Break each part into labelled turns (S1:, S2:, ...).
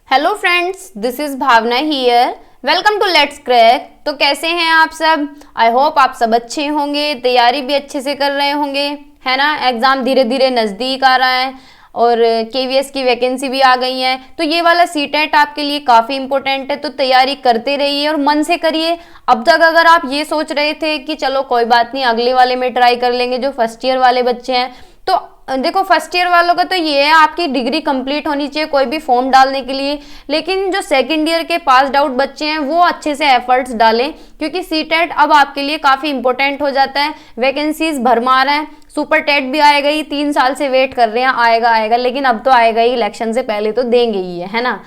S1: Hello friends, this is Bhavna here. Welcome to let's crack. तो कैसे हैं आप सब? आई होप आप सब अच्छे होंगे, तैयारी भी अच्छे से कर रहे होंगे, है ना। एग्ज़ाम धीरे धीरे नज़दीक आ रहा है और केवीएस की वैकेंसी भी आ गई है, तो ये वाला सीटेट आपके लिए काफ़ी इंपॉर्टेंट है। तो तैयारी करते रहिए और मन से करिए। अब तक अगर आप ये सोच रहे थे कि चलो कोई बात नहीं, अगले वाले में ट्राई कर लेंगे, जो फर्स्ट ईयर वाले बच्चे हैं, तो देखो फर्स्ट ईयर वालों का तो ये है, आपकी डिग्री कंप्लीट होनी चाहिए कोई भी फॉर्म डालने के लिए। लेकिन जो सेकंड ईयर के पास आउट बच्चे हैं वो अच्छे से एफर्ट्स डालें, क्योंकि सीटेट अब आपके लिए काफ़ी इंपॉर्टेंट हो जाता है। वैकेंसीज भरमार है, सुपर टेट भी आएगा ही, 3 साल से वेट कर रहे हैं, आएगा आएगा, लेकिन अब तो आएगा ही, इलेक्शन से पहले तो देंगे ही है ना।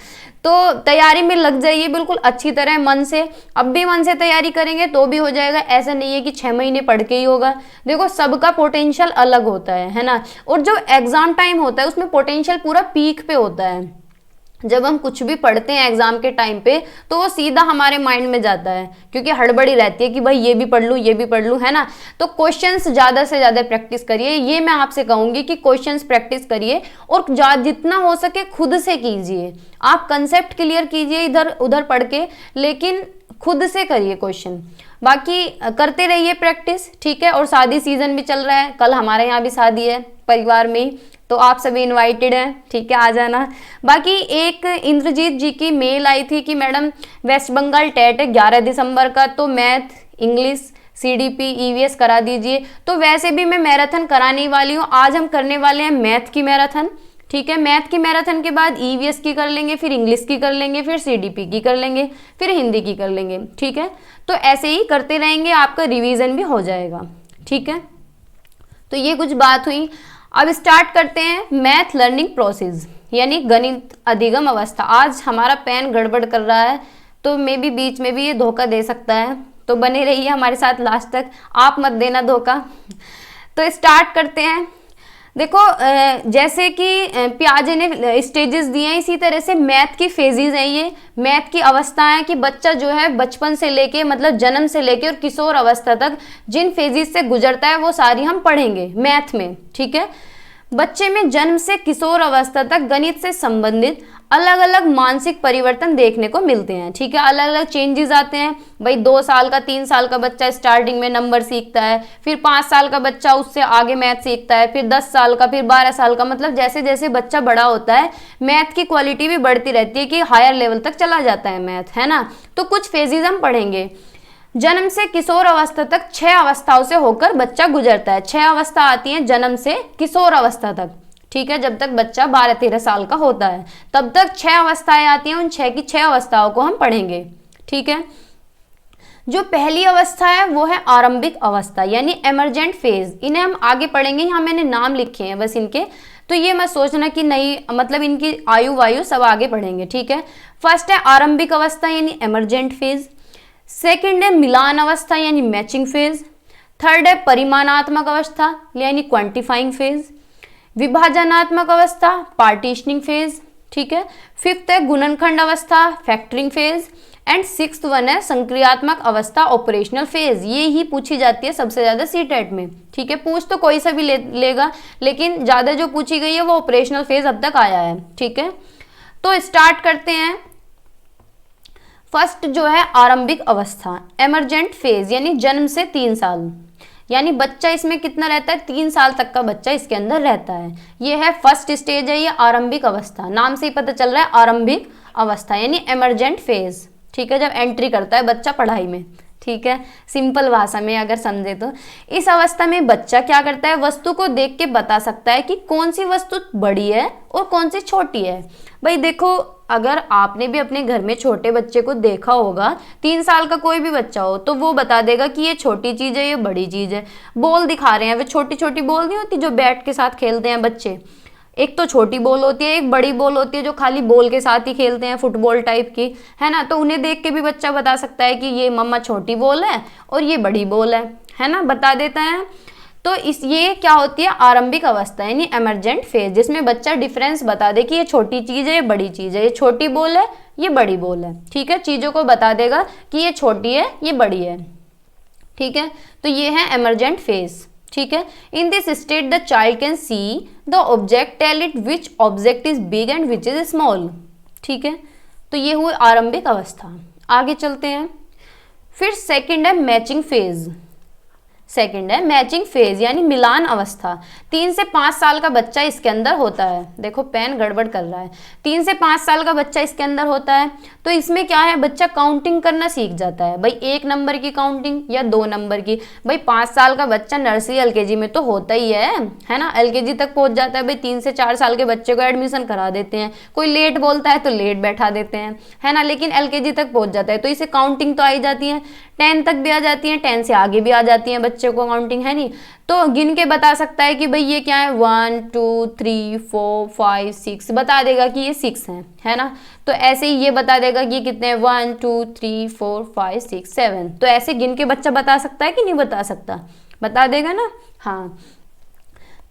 S1: तो तैयारी में लग जाइए बिल्कुल अच्छी तरह, मन से। अब भी मन से तैयारी करेंगे तो भी हो जाएगा, ऐसा नहीं है कि 6 महीने पढ़ के ही होगा। देखो सबका पोटेंशियल अलग होता है ना। और जो एग्जाम टाइम होता है उसमें पोटेंशियल पूरा पीक पे होता है। जब हम कुछ भी पढ़ते हैं एग्जाम के टाइम पे तो वो सीधा हमारे माइंड में जाता है, क्योंकि हड़बड़ी रहती है कि भाई ये भी पढ़ लूँ ये भी पढ़ लूँ, है ना। तो क्वेश्चंस ज़्यादा से ज़्यादा प्रैक्टिस करिए, ये मैं आपसे कहूँगी कि क्वेश्चंस प्रैक्टिस करिए और जितना हो सके खुद से कीजिए। आप कंसेप्ट क्लियर कीजिए इधर उधर पढ़ के, लेकिन खुद से करिए क्वेश्चन। बाकी करते रहिए प्रैक्टिस, ठीक है। और शादी सीजन भी चल रहा है, कल हमारे यहाँ भी शादी है परिवार में ही, तो आप सभी इनवाइटेड हैं, ठीक है, आ जाना। बाकी एक इंद्रजीत जी की मेल आई थी कि मैडम वेस्ट बंगाल टेट है 11 दिसंबर का, तो मैथ, इंग्लिश, सीडीपी, ईवीएस करा दीजिए। तो वैसे भी मैं मैराथन कराने वाली हूँ, आज हम करने वाले हैं मैथ की मैराथन, ठीक है। मैथ की मैराथन के बाद ईवीएस की कर लेंगे, फिर इंग्लिश की कर लेंगे, फिर सीडीपी की कर लेंगे, फिर हिंदी की कर लेंगे, ठीक है। तो ऐसे ही करते रहेंगे, आपका रिवीजन भी हो जाएगा, ठीक है। तो ये कुछ बात हुई। अब स्टार्ट करते हैं मैथ लर्निंग प्रोसेस, यानी गणित अधिगम अवस्था। आज हमारा पेन गड़बड़ कर रहा है, तो मे भी बीच में भी ये धोखा दे सकता है, तो बने रहिए हमारे साथ लास्ट तक, आप मत देना धोखा। तो स्टार्ट करते हैं। देखो जैसे कि पियाजे ने स्टेजेस दिए हैं, इसी तरह से मैथ की फेजेस हैं। ये मैथ की अवस्थाएं कि बच्चा जो है बचपन से लेके, मतलब जन्म से लेके और किशोर अवस्था तक जिन फेजेस से गुजरता है वो सारी हम पढ़ेंगे मैथ में, ठीक है। बच्चे में जन्म से किशोर अवस्था तक गणित से संबंधित अलग अलग मानसिक परिवर्तन देखने को मिलते हैं, ठीक है। अलग अलग चेंजेस आते हैं। भाई 2 साल का 3 साल का बच्चा स्टार्टिंग में नंबर सीखता है, फिर 5 साल का बच्चा उससे आगे मैथ सीखता है, फिर 10 साल का, फिर 12 साल का, मतलब जैसे जैसे बच्चा बड़ा होता है मैथ की क्वालिटी भी बढ़ती रहती है कि हायर लेवल तक चला जाता है मैथ, है ना। तो कुछ फेजेज हम पढ़ेंगे। जन्म से किशोर अवस्था तक 6 अवस्थाओं से होकर बच्चा गुजरता है। 6 अवस्था आती हैं जन्म से किशोर अवस्था तक, ठीक है। जब तक बच्चा 12-13 साल का होता है तब तक 6 अवस्थाएं आती हैं, उन 6 की 6 अवस्थाओं को हम पढ़ेंगे, ठीक है। जो पहली अवस्था है वो है आरंभिक अवस्था, यानी एमरजेंट फेज। इन्हें हम आगे पढ़ेंगे, यहाँ मैंने नाम लिखे हैं बस इनके, तो ये मत सोचना कि नहीं, मतलब इनकी आयु वायु सब आगे पढ़ेंगे, ठीक है। फर्स्ट है आरंभिक अवस्था यानी एमरजेंट फेज। सेकेंड है मिलान अवस्था यानी मैचिंग फेज। थर्ड है परिमाणात्मक अवस्था यानी क्वांटिफाइंग फेज। विभाजनात्मक अवस्था पार्टीशनिंग फेज, ठीक है। फिफ्थ है गुणनखंड अवस्था factoring phase. And sixth one है संक्रियात्मक अवस्था ऑपरेशनल फेज। ये ही पूछी जाती है सबसे ज्यादा सीटेट में, ठीक है। पूछ तो कोई सा भी लेगा, लेकिन ज्यादा जो पूछी गई है वो ऑपरेशनल फेज अब तक आया है, ठीक है। तो स्टार्ट करते हैं। फर्स्ट जो है आरंभिक अवस्था एमरजेंट फेज, यानी जन्म से 3 साल, यानी बच्चा इसमें कितना रहता है, 3 साल तक का बच्चा इसके अंदर रहता है। ये है फर्स्ट स्टेज है, ये आरंभिक अवस्था, नाम से ही पता चल रहा है आरंभिक अवस्था यानी एमरजेंट फेज, ठीक है। जब एंट्री करता है बच्चा पढ़ाई में, ठीक है, सिंपल भाषा में अगर समझे तो। इस अवस्था में बच्चा क्या करता है, वस्तु को देख के बता सकता है कि कौन सी वस्तु बड़ी है और कौन सी छोटी है। भाई देखो, अगर आपने भी अपने घर में छोटे बच्चे को देखा होगा, 3 साल का कोई भी बच्चा हो, तो वो बता देगा कि ये छोटी चीज़ है ये बड़ी चीज़ है। बॉल दिखा रहे हैं, वे छोटी छोटी बॉल नहीं होती जो बैट के साथ खेलते हैं बच्चे, एक तो छोटी बॉल होती है, एक बड़ी बॉल होती है जो खाली बॉल के साथ ही खेलते हैं, फुटबॉल टाइप की, है ना। तो उन्हें देख के भी बच्चा बता सकता है कि ये मम्मा छोटी बॉल है और ये बड़ी बॉल है ना, बता देता है। तो ये क्या होती है आरंभिक अवस्था यानी एमरजेंट फेज, जिसमें बच्चा डिफरेंस बता दे कि ये छोटी चीज़ है ये बड़ी चीज़ है, ये छोटी बॉल है ये बड़ी बॉल है, ठीक है। चीज़ों को बता देगा कि ये छोटी है ये बड़ी है, ठीक है। तो ये है एमरजेंट फेज, ठीक है। In this state the child can see the object, tell it which object is big and which is small, ठीक है, तो ये हुई आरंभिक अवस्था। आगे चलते हैं। फिर सेकंड है मैचिंग फेज। सेकंड है मैचिंग फेज यानी मिलान अवस्था। 3 से 5 साल का बच्चा इसके अंदर होता है। देखो पेन गड़बड़ कर रहा है। 3 से 5 साल का बच्चा इसके अंदर होता है। तो इसमें क्या है, बच्चा काउंटिंग करना सीख जाता है। भाई 1 नंबर की काउंटिंग या 2 नंबर की। भाई 5 साल का बच्चा नर्सरी एलकेजी में तो होता ही है ना, एलकेजी तक पहुंच जाता है। भाई 3 से 4 साल के बच्चे को एडमिशन करा देते हैं। कोई लेट बोलता है तो लेट बैठा देते हैं, है ना, लेकिन एलकेजी तक पहुंच जाता है तो इसे काउंटिंग तो आई जाती है। 10 तक भी आ जाती है, 10 से आगे भी आ जाती है बच्चे को काउंटिंग, है नहीं। तो गिन के बता सकता है कि भाई ये क्या है, 1 2 3 4 5 6 बता देगा कि ये 6 है ना। तो ऐसे ही ये बता देगा कि कितने हैं, 1 2 3 4 5 6 7। तो ऐसे गिन के बच्चा बता सकता है कि नहीं बता सकता, बता देगा ना। हाँ,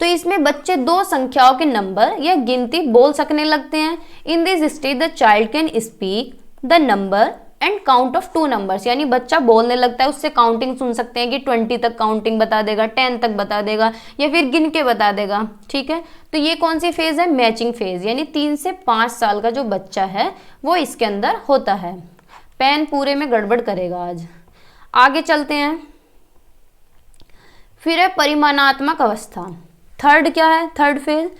S1: तो इसमें बच्चे 2 संख्याओं के नंबर या गिनती बोल सकने लगते हैं। In this stage the child can speak the number and count of 2 numbers, यानी बच्चा बोलने लगता है, उससे काउंटिंग सुन सकते हैं कि 20 तक काउंटिंग बता देगा, 10 तक बता देगा या फिर गिन के बता देगा। ठीक है, तो ये कौन सी फेज है, मैचिंग फेज, यानी 3 से 5 साल का जो बच्चा है वो इसके अंदर होता है। पेन पूरे में गड़बड़ करेगा आज। आगे चलते हैं। फिर है परिमाणात्मक अवस्था। थर्ड क्या है, थर्ड फेज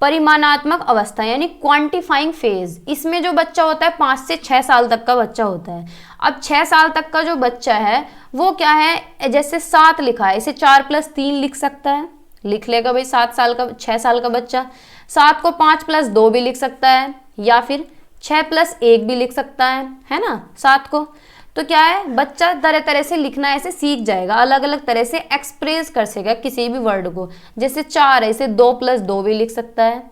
S1: परिमाणात्मक अवस्था यानी क्वांटिफाइंग फेज। इसमें जो बच्चा होता है 5 से 6 साल तक का बच्चा होता है। अब 6 साल तक का जो बच्चा है वो क्या है, जैसे 7 लिखा है, इसे 4 + 3 लिख सकता है, लिख लेगा भाई 6 साल का बच्चा। 7 को 5 + 2 भी लिख सकता है या फिर 6 + 1 भी लिख सकता है ना 7 को। तो क्या है, बच्चा तरह तरह से लिखना ऐसे सीख जाएगा, अलग अलग तरह से एक्सप्रेस कर सकेगा किसी भी वर्ड को। जैसे 4 है, इसे 2 + 2 भी लिख सकता है,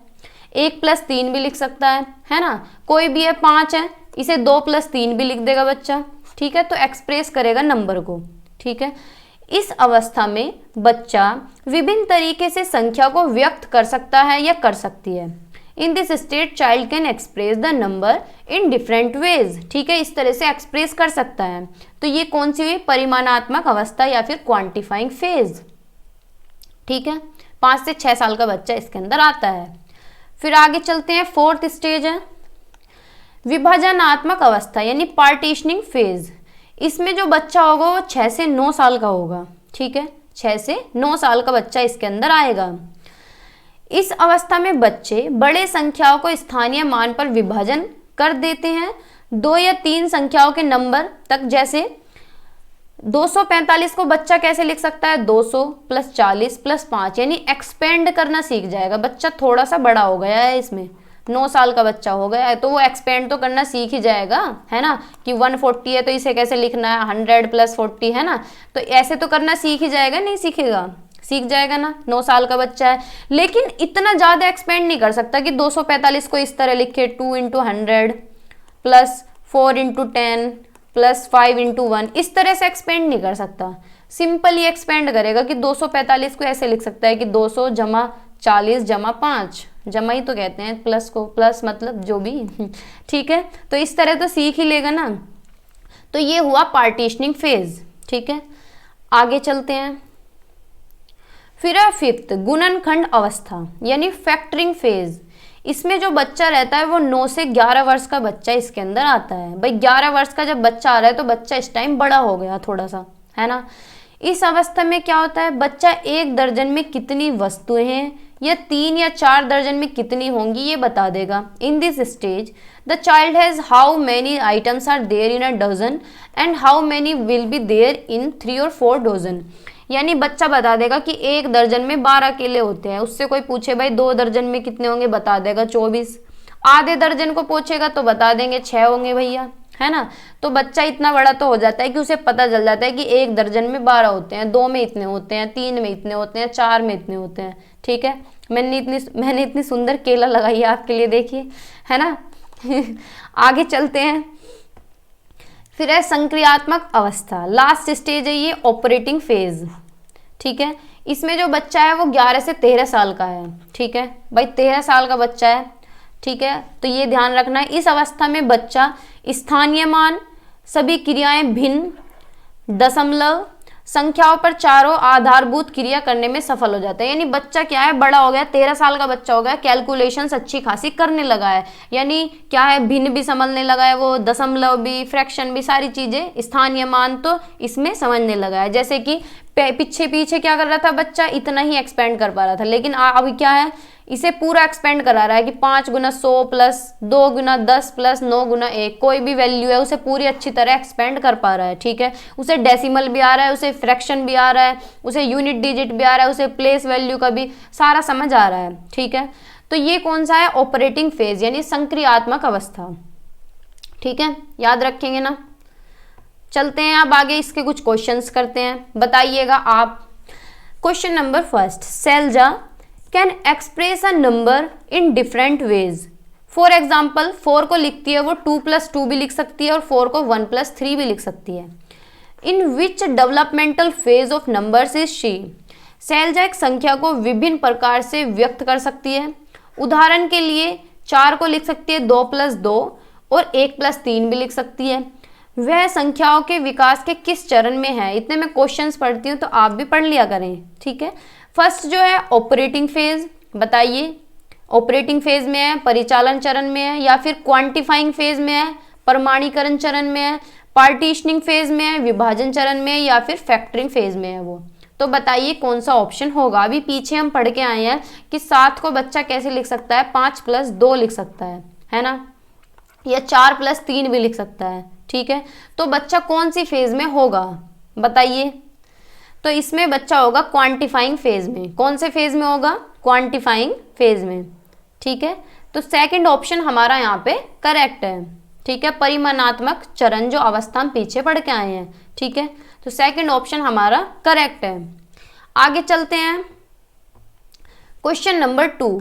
S1: 1 + 3 भी लिख सकता है ना। कोई भी है 5 है, इसे 2 + 3 भी लिख देगा बच्चा। ठीक है, तो एक्सप्रेस करेगा नंबर को। ठीक है, इस अवस्था में बच्चा विभिन्न तरीके से संख्या को व्यक्त कर सकता है या कर सकती है। In this state child can express the number in different veg. ठीक है, इस तरह से एक्सप्रेस कर सकता है। तो ये कौन सी हुई, परिमाणात्मक अवस्था या फिर क्वांटिफाइंग फेज। ठीक है, 5 से 6 साल का बच्चा इसके अंदर आता है। फिर आगे चलते हैं, फोर्थ स्टेज है विभाजनात्मक अवस्था यानी पार्टीशनिंग फेज। इसमें जो बच्चा होगा वो 6 से 9 साल का होगा। ठीक है, 6 से 9 साल का बच्चा इसके अंदर आएगा। इस अवस्था में बच्चे बड़े संख्याओं को स्थानीय मान पर विभाजन कर देते हैं 2 या 3 संख्याओं के नंबर तक। जैसे 245 को बच्चा कैसे लिख सकता है, 200 + 40 + 5, यानी एक्सपेंड करना सीख जाएगा बच्चा। थोड़ा सा बड़ा हो गया है, इसमें 9 साल का बच्चा हो गया है तो वो एक्सपेंड तो करना सीख ही जाएगा, है ना, कि 140 है तो इसे कैसे लिखना है, 100 + 40, है ना। तो ऐसे तो करना सीख ही जाएगा, नहीं सीखेगा, सीख जाएगा ना, 9 साल का बच्चा है। लेकिन इतना ज़्यादा एक्सपेंड नहीं कर सकता कि 245 को इस तरह लिखे 2 × 100 + 4 × 10 + 5 × 1, इस तरह से एक्सपेंड नहीं कर सकता। सिंपल ही एक्सपेंड करेगा कि 245 को ऐसे लिख सकता है कि 200 + 40 + 5, जमा ही तो कहते हैं प्लस को, प्लस मतलब जो भी। ठीक है, तो इस तरह तो सीख ही लेगा ना। तो ये हुआ पार्टीशनिंग फेज। ठीक है, आगे चलते हैं। फिर है फिफ्थ गुणनखंड अवस्था यानी फैक्टरिंग फेज। इसमें जो बच्चा रहता है वो 9 से 11 वर्ष का बच्चा इसके अंदर आता है। भाई 11 वर्ष का जब बच्चा आ रहा है तो बच्चा इस टाइम बड़ा हो गया थोड़ा सा, है ना। इस अवस्था में क्या होता है, बच्चा 1 दर्जन में कितनी वस्तुएं हैं या 3 या 4 दर्जन में कितनी होंगी ये बता देगा। In this stage the child has how many items are there in a dozen and how many will be there in 3 और 4 डजन। यानी बच्चा बता देगा कि 1 दर्जन में 12 केले होते हैं। उससे कोई पूछे भाई 2 दर्जन में कितने होंगे, बता देगा 24। आधे दर्जन को पूछेगा तो बता देंगे 6 होंगे भैया, है ना। तो बच्चा इतना बड़ा तो हो जाता है कि उसे पता चल जाता है कि 1 दर्जन में 12 होते हैं, 2 में इतने होते हैं, 3 में इतने होते हैं, 4 में इतने होते हैं। ठीक है, मैंने इतनी सुंदर केला लगाई है आपके लिए, देखिए, है ना। आगे चलते हैं। फिर है संक्रियात्मक अवस्था, लास्ट स्टेज है ये ऑपरेटिंग फेज। ठीक है, इसमें जो बच्चा है वो 11 से 13 साल का है। ठीक है भाई, 13 साल का बच्चा है। ठीक है, तो ये ध्यान रखना है। इस अवस्था में बच्चा स्थानीय मान, सभी क्रियाएं भिन्न, दशमलव, संख्याओं पर चारों आधारभूत क्रिया करने में सफल हो जाता है। यानी बच्चा क्या है, बड़ा हो गया, 13 साल का बच्चा हो गया, कैलकुलेशंस अच्छी खासी करने लगा है। यानी क्या है, भिन्न भी समझने लगा है, वो दशमलव भी, फ्रैक्शन भी, सारी चीजें, स्थानीय मान तो इसमें समझने लगा है। जैसे कि पीछे पीछे क्या कर रहा था बच्चा, इतना ही एक्सपेंड कर पा रहा था, लेकिन अभी क्या है, इसे पूरा एक्सपेंड करा रहा है कि 5 गुना 100 प्लस 2 गुना 10 प्लस 9 गुना 1, कोई भी वैल्यू है उसे पूरी अच्छी तरह एक्सपेंड कर पा रहा है। ठीक है, उसे डेसिमल भी आ रहा है, उसे फ्रैक्शन भी आ रहा है, उसे यूनिट डिजिट भी आ रहा है, उसे प्लेस वैल्यू का भी सारा समझ आ रहा है। ठीक है, तो ये कौन सा है, ऑपरेटिंग फेज यानी संक्रियात्मक अवस्था। ठीक है, याद रखेंगे ना। चलते हैं अब आगे, इसके कुछ क्वेश्चंस करते हैं, बताइएगा आप। Question number first, Shailja can express a number in different ways. For example 4 को लिखती है वो 2 + 2 भी लिख सकती है और 4 को 1 + 3 भी लिख सकती है। In which developmental phase of numbers is she. Shailaja एक संख्या को विभिन्न प्रकार से व्यक्त कर सकती है। उदाहरण के लिए 4 को लिख सकती है 2 + 2 और 1 + 3 भी लिख सकती है। वह संख्याओं के विकास के किस चरण में है। इतने मैं क्वेश्चंस पढ़ती हूँ तो आप भी पढ़ लिया करें। ठीक है, फर्स्ट जो है ऑपरेटिंग फेज, बताइए ऑपरेटिंग फेज में है, परिचालन चरण में है, या फिर क्वांटिफाइंग फेज में है, प्रमाणीकरण चरण में है, पार्टीशनिंग फेज में है, विभाजन चरण में है, या फिर फैक्टरिंग फेज में है वो। तो बताइए कौन सा ऑप्शन होगा। अभी पीछे हम पढ़ के आए हैं कि 7 को बच्चा कैसे लिख सकता है, 5 + 2 लिख सकता है ना, या 4 + 3 भी लिख सकता है। ठीक है, तो बच्चा कौन सी फेज में होगा बताइए। तो इसमें बच्चा होगा क्वांटिफाइंग फेज में। कौन से फेज में होगा, क्वांटिफाइंग फेज में। ठीक है, तो सेकंड ऑप्शन हमारा यहाँ पे करेक्ट है। ठीक है, परिमाणात्मक चरण जो अवस्था हम पीछे पढ़ के आए हैं। ठीक है, तो सेकंड ऑप्शन हमारा करेक्ट है। आगे चलते हैं, question number 2,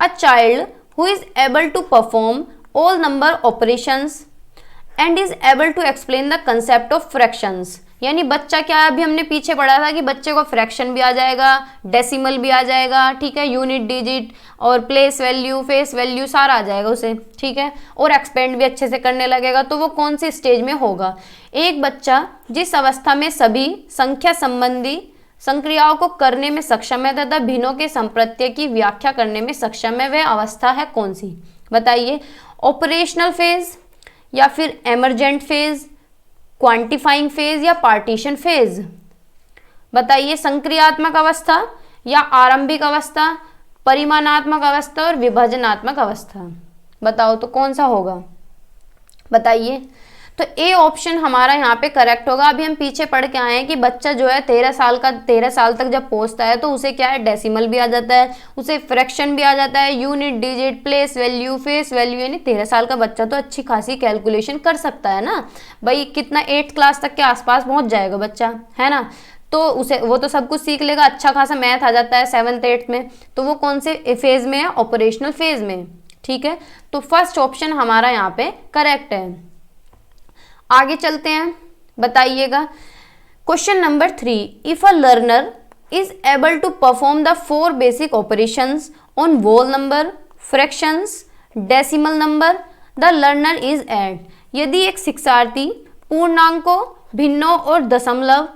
S1: a child who is able to perform all number operations and is able to explain the concept of fractions. यानी बच्चा क्या है, अभी हमने पीछे पढ़ा था कि बच्चे को फ्रैक्शन भी आ जाएगा, डेसिमल भी आ जाएगा, ठीक है, यूनिट डिजिट और प्लेस वैल्यू, फेस वैल्यू सारा आ जाएगा उसे। ठीक है, और एक्सपेंड भी अच्छे से करने लगेगा। तो वो कौन सी स्टेज में होगा। एक बच्चा जिस अवस्था में सभी संख्या संबंधी संक्रियाओं को करने में सक्षम है तथा भिन्नों के संप्रत्यय की व्याख्या करने में सक्षम है, वह अवस्था है कौन सी बताइए। ऑपरेशनल फेज, या फिर एमरजेंट फेज, क्वांटिफाइंग फेज, या पार्टीशन फेज। बताइए, संक्रियात्मक अवस्था या आरंभिक अवस्था, परिमाणात्मक अवस्था और विभाजनात्मक अवस्था। बताओ तो कौन सा होगा बताइए। तो ए ऑप्शन हमारा यहाँ पे करेक्ट होगा। अभी हम पीछे पढ़ के आए हैं कि बच्चा जो है 13 साल तक जब पहुँचता है तो उसे क्या है, डेसिमल भी आ जाता है, उसे फ्रैक्शन भी आ जाता है, unit digit, place value, face value. यानी 13 साल का बच्चा तो अच्छी खासी कैलकुलेशन कर सकता है ना भाई। कितना 8th क्लास तक के आसपास पहुँच जाएगा बच्चा, है ना। तो उसे वो तो सब कुछ सीख लेगा, अच्छा खासा मैथ आ जाता है 7th 8th में। तो वो कौन से फेज में है, ऑपरेशनल फेज में। ठीक है, तो फर्स्ट ऑप्शन हमारा यहाँ पे करेक्ट है। आगे चलते हैं, बताइएगा question number 3, if a learner is able to perform the 4 basic operations on whole number, fractions, decimal number, the learner is at. यदि एक शिक्षार्थी पूर्णांकों, भिन्नों और दशमलव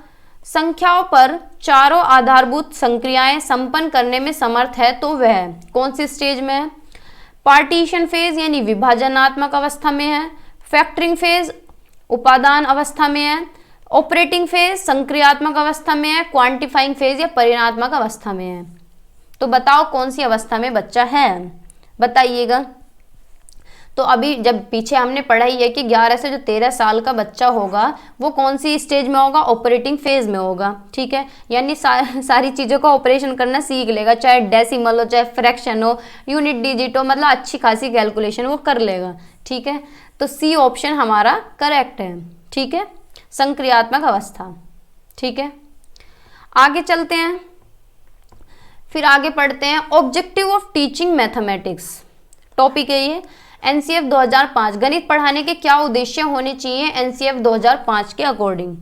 S1: संख्याओं पर चारों आधारभूत संक्रियाएं संपन्न करने में समर्थ है तो वह कौन सी स्टेज में है। पार्टीशन फेज यानी विभाजनात्मक अवस्था में है, फैक्टरिंग फेज उपादान अवस्था में है, ऑपरेटिंग फेज संक्रियात्मक अवस्था में है, क्वांटिफाइंग फेज या परिमाणात्मक अवस्था में है। तो बताओ कौन सी अवस्था में बच्चा है बताइएगा। तो अभी जब पीछे हमने पढ़ाई है कि 11 से जो 13 साल का बच्चा होगा वो कौन सी स्टेज में होगा, ऑपरेटिंग फेज में होगा। ठीक है, यानी सारी चीज़ों का ऑपरेशन करना सीख लेगा, चाहे डेसिमल हो, चाहे फ्रैक्शन हो, यूनिट डिजिट हो, मतलब अच्छी खासी कैलकुलेशन वो कर लेगा। ठीक है, तो सी ऑप्शन हमारा करेक्ट है। ठीक है, संक्रियात्मक अवस्था। ठीक है, आगे चलते हैं, फिर आगे पढ़ते हैं objective of teaching mathematics. Topic है ये एनसीएफ 2005। गणित पढ़ाने के क्या उद्देश्य होने चाहिए एनसीएफ 2005 के अकॉर्डिंग।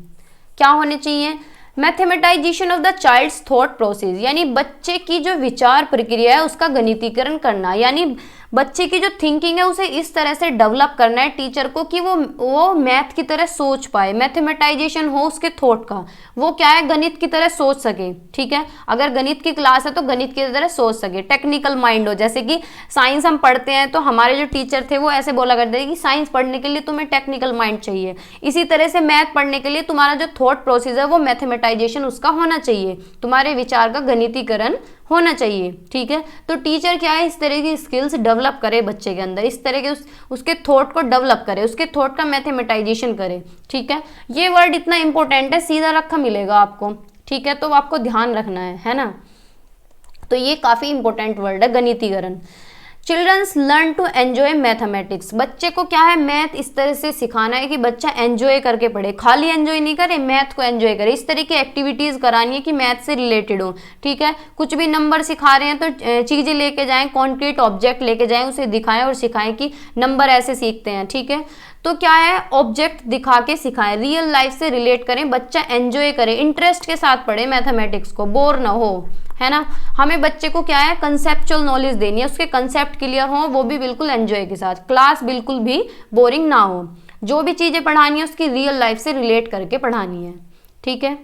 S1: क्या होने चाहिए, mathematisation of the child's thought process, यानी बच्चे की जो विचार प्रक्रिया है उसका गणितीकरण करना। यानी बच्चे की जो थिंकिंग है उसे इस तरह से डेवलप करना है टीचर को कि वो मैथ की तरह सोच पाए, मैथमेटाइजेशन हो उसके थॉट का, वो क्या है गणित की तरह सोच सके। ठीक है, अगर गणित की क्लास है तो गणित की तरह सोच सके, टेक्निकल माइंड हो। जैसे कि साइंस हम पढ़ते हैं तो हमारे जो टीचर थे वो ऐसे बोला करते थे कि साइंस पढ़ने के लिए तुम्हें टेक्निकल माइंड चाहिए, इसी तरह से मैथ पढ़ने के लिए तुम्हारा जो थॉट प्रोसेस है वो मैथमेटाइजेशन उसका होना चाहिए, तुम्हारे विचार का गणितीकरण होना चाहिए। ठीक है, तो टीचर क्या है इस तरह की स्किल्स डेवलप करे बच्चे के अंदर, इस तरह के उसके थॉट को डेवलप करे, उसके थॉट का मैथमेटाइजेशन करे। ठीक है, ये वर्ड इतना इंपॉर्टेंट है, सीधा रखा मिलेगा आपको। ठीक है, तो आपको ध्यान रखना है ना। तो ये काफी इंपॉर्टेंट वर्ड है गणितीकरण। Childrens learn to enjoy mathematics, बच्चे को क्या है मैथ इस तरह से सिखाना है कि बच्चा एंजॉय करके पढ़े, खाली एंजॉय नहीं करे, मैथ को एंजॉय करे। इस तरह की एक्टिविटीज करानी है कि मैथ से रिलेटेड हो। ठीक है, कुछ भी नंबर सिखा रहे हैं तो चीजें लेके जाएं, कॉन्क्रीट ऑब्जेक्ट लेके जाएं, उसे दिखाएं और सिखाएं कि नंबर ऐसे सीखते हैं। ठीक है, तो क्या है ऑब्जेक्ट दिखा के सिखाएं, रियल लाइफ से रिलेट करें, बच्चा एंजॉय करे, इंटरेस्ट के साथ पढ़े मैथमेटिक्स को, बोर ना हो, है ना। हमें बच्चे को क्या है कंसेप्चुअल नॉलेज देनी है, उसके कंसेप्ट क्लियर हो, वो भी बिल्कुल एंजॉय के साथ, क्लास बिल्कुल भी बोरिंग ना हो, जो भी चीजें पढ़ानी है उसकी रियल लाइफ से रिलेट करके पढ़ानी है। ठीक है,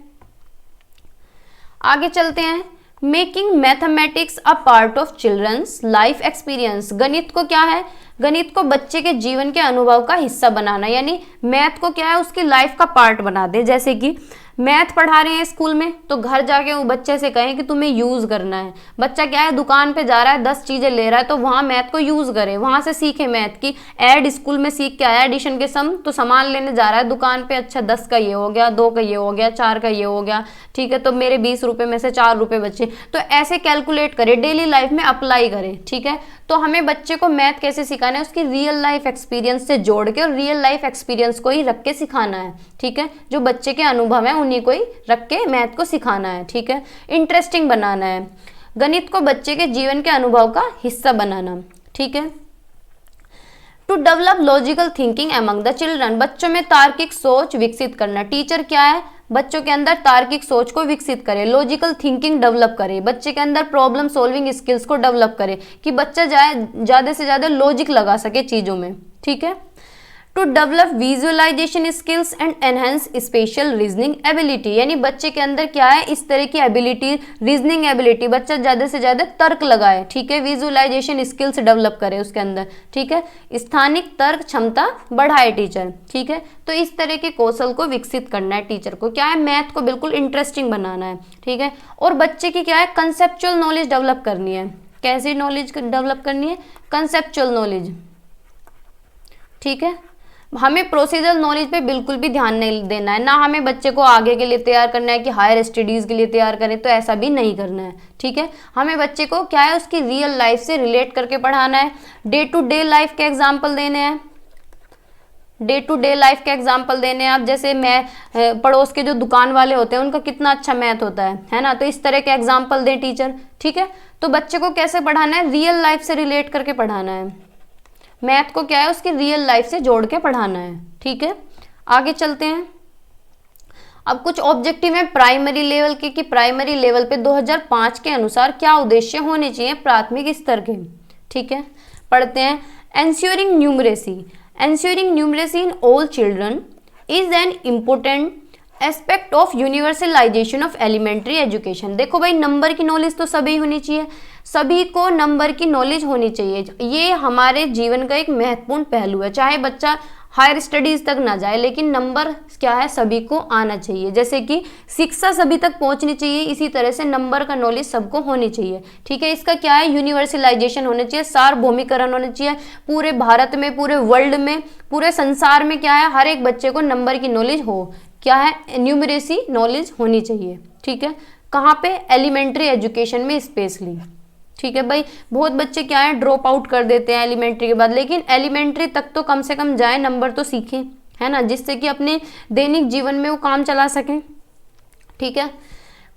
S1: आगे चलते हैं। Making mathematics a part of children's life experience, गणित को क्या है, गणित को बच्चे के जीवन के अनुभव का हिस्सा बनाना, यानी मैथ को क्या है उसकी लाइफ का पार्ट बना दे। जैसे कि मैथ पढ़ा रहे हैं स्कूल में तो घर जाके वो बच्चे से कहें कि तुम्हें यूज करना है। बच्चा क्या है दुकान पे जा रहा है 10 चीजें ले रहा है तो वहां मैथ को यूज करे, वहां से सीखे मैथ की। ऐड स्कूल में सीख के आया एडिशन के सम, तो सामान लेने जा रहा है दुकान पे, अच्छा 10 का ये हो गया, 2 का ये हो गया, 4 का ये हो गया। ठीक है, तो मेरे 20 रुपए में से 4 रुपए बचे, तो ऐसे कैलकुलेट करे, डेली लाइफ में अप्लाई करे। ठीक है, तो हमें बच्चे को मैथ कैसे सिखाना है उसकी रियल लाइफ एक्सपीरियंस से जोड़ के, और रियल लाइफ एक्सपीरियंस को ही रख के सिखाना है। ठीक है, जो बच्चे के अनुभव है उन्हीं को ही रख के मैथ को सिखाना है। ठीक है, इंटरेस्टिंग बनाना है, गणित को बच्चे के जीवन के अनुभव का हिस्सा बनाना। ठीक है, to develop logical thinking among the children, बच्चों में तार्किक सोच विकसित करना। टीचर क्या है बच्चों के अंदर तार्किक सोच को विकसित करे, लॉजिकल थिंकिंग डेवलप करे, बच्चे के अंदर प्रॉब्लम सॉल्विंग स्किल्स को डेवलप करे कि बच्चा ज्यादा से ज्यादा लॉजिक लगा सके चीजों में। ठीक है, to develop visualisation skills and enhance special reasoning ability, यानी बच्चे के अंदर क्या है इस तरह की एबिलिटी, रीजनिंग एबिलिटी, बच्चा ज्यादा से ज्यादा तर्क लगाए। ठीक है, विजुअलाइजेशन स्किल्स डेवलप करे उसके अंदर। ठीक है, स्थानिक तर्क क्षमता बढ़ाए टीचर। ठीक है, तो इस तरह के कौशल को विकसित करना है टीचर को, क्या है मैथ को बिल्कुल इंटरेस्टिंग बनाना है। ठीक है, और बच्चे की क्या है कंसेप्चुअल नॉलेज डेवलप करनी है। कैसी नॉलेज डेवलप करनी है, कंसेप्चुअल नॉलेज। ठीक है, हमें प्रोसीजरल नॉलेज पे बिल्कुल भी ध्यान नहीं देना है, ना हमें बच्चे को आगे के लिए तैयार करना है कि हायर स्टडीज के लिए तैयार करें, तो ऐसा भी नहीं करना है। ठीक है, हमें बच्चे को क्या है उसकी रियल लाइफ से रिलेट करके पढ़ाना है, डे टू डे लाइफ के एग्जाम्पल देने हैं, डे टू डे लाइफ के एग्जाम्पल देने हैं। अब जैसे मैं पड़ोस के जो दुकान वाले होते हैं उनका कितना अच्छा मैथ होता है ना, तो इस तरह के एग्जाम्पल दें टीचर। ठीक है, तो बच्चे को कैसे पढ़ाना है, रियल लाइफ से रिलेट करके पढ़ाना है, मैथ को क्या है उसकी रियल लाइफ से जोड़ के पढ़ाना है। ठीक है, आगे चलते हैं। अब कुछ ऑब्जेक्टिव है प्राइमरी लेवल के, कि प्राइमरी लेवल पे 2005 के अनुसार क्या उद्देश्य होने चाहिए प्राथमिक स्तर के। ठीक है, पढ़ते हैं। Ensuring numeracy, ensuring numeracy in all children is an important aspect of universalisation of elementary education. देखो भाई, नंबर की नॉलेज तो सभी होनी चाहिए, सभी को नंबर की नॉलेज होनी चाहिए, ये हमारे जीवन का एक महत्वपूर्ण पहलू है। चाहे बच्चा हायर स्टडीज तक ना जाए लेकिन नंबर क्या है सभी को आना चाहिए। जैसे कि शिक्षा सभी तक पहुंचनी चाहिए, इसी तरह से नंबर का नॉलेज सबको होनी चाहिए। ठीक है, इसका क्या है यूनिवर्सलाइजेशन होना चाहिए, सार्वभौमिकरण होना चाहिए पूरे भारत में, पूरे वर्ल्ड में, पूरे संसार में क्या है हर एक बच्चे को नंबर की नॉलेज हो, क्या है न्यूमरेसी नॉलेज होनी चाहिए। ठीक है, कहाँ पे, एलिमेंट्री एजुकेशन में स्पेशली। ठीक है भाई, बहुत बच्चे क्या है ड्रॉप आउट कर देते हैं एलिमेंट्री के बाद, लेकिन एलिमेंट्री तक तो कम से कम जाए, नंबर तो सीखें, है ना, जिससे कि अपने दैनिक जीवन में वो काम चला सकें। ठीक है,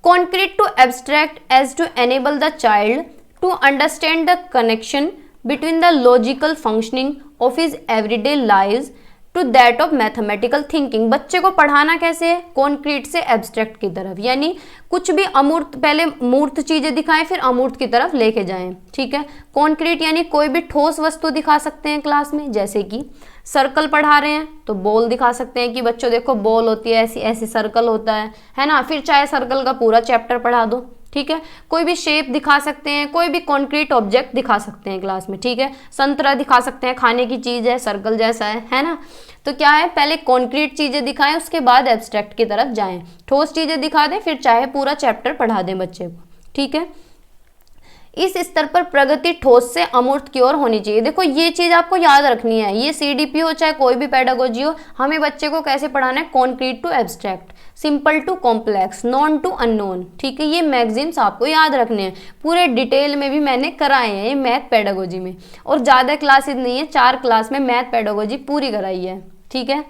S1: concrete to abstract as to enable the child to understand the connection between the logical functioning of his everyday lives, to that of mathematical thinking. बच्चे को पढ़ाना कैसे है, कॉन्क्रीट से एब्स्ट्रैक्ट की तरफ, यानी कुछ भी अमूर्त, पहले मूर्त चीजें दिखाएं फिर अमूर्त की तरफ लेके जाएं, ठीक है। कॉन्क्रीट यानी कोई भी ठोस वस्तु दिखा सकते हैं क्लास में, जैसे कि सर्कल पढ़ा रहे हैं तो बॉल दिखा सकते हैं कि बच्चों देखो बॉल होती है, ऐसी ऐसी सर्कल होता है ना। फिर चाहे सर्कल का पूरा चैप्टर पढ़ा दो, ठीक है। कोई भी शेप दिखा सकते हैं, कोई भी कॉन्क्रीट ऑब्जेक्ट दिखा सकते हैं क्लास में, ठीक है। संतरा दिखा सकते हैं, खाने की चीज है, सर्कल जैसा है ना। तो क्या है, पहले कॉन्क्रीट चीजें दिखाएं, उसके बाद एब्स्ट्रैक्ट की तरफ जाएं। ठोस चीजें दिखा दें, फिर चाहे पूरा चैप्टर पढ़ा दें बच्चे को, ठीक है। इस स्तर पर प्रगति ठोस से अमूर्त की ओर होनी चाहिए। देखो ये चीज आपको याद रखनी है, ये सीडीपी हो चाहे कोई भी पेडागोजी हो, हमें बच्चे को कैसे पढ़ाना है, concrete to abstract, simple to complex, known to unknown, ठीक है। ये मैगजीन्स आपको याद रखने हैं, पूरे डिटेल में भी मैंने कराए हैं ये मैथ पेडागोजी में, और ज़्यादा क्लासेज नहीं है, 4 क्लास में मैथ पेडागोजी पूरी कराई है, ठीक है।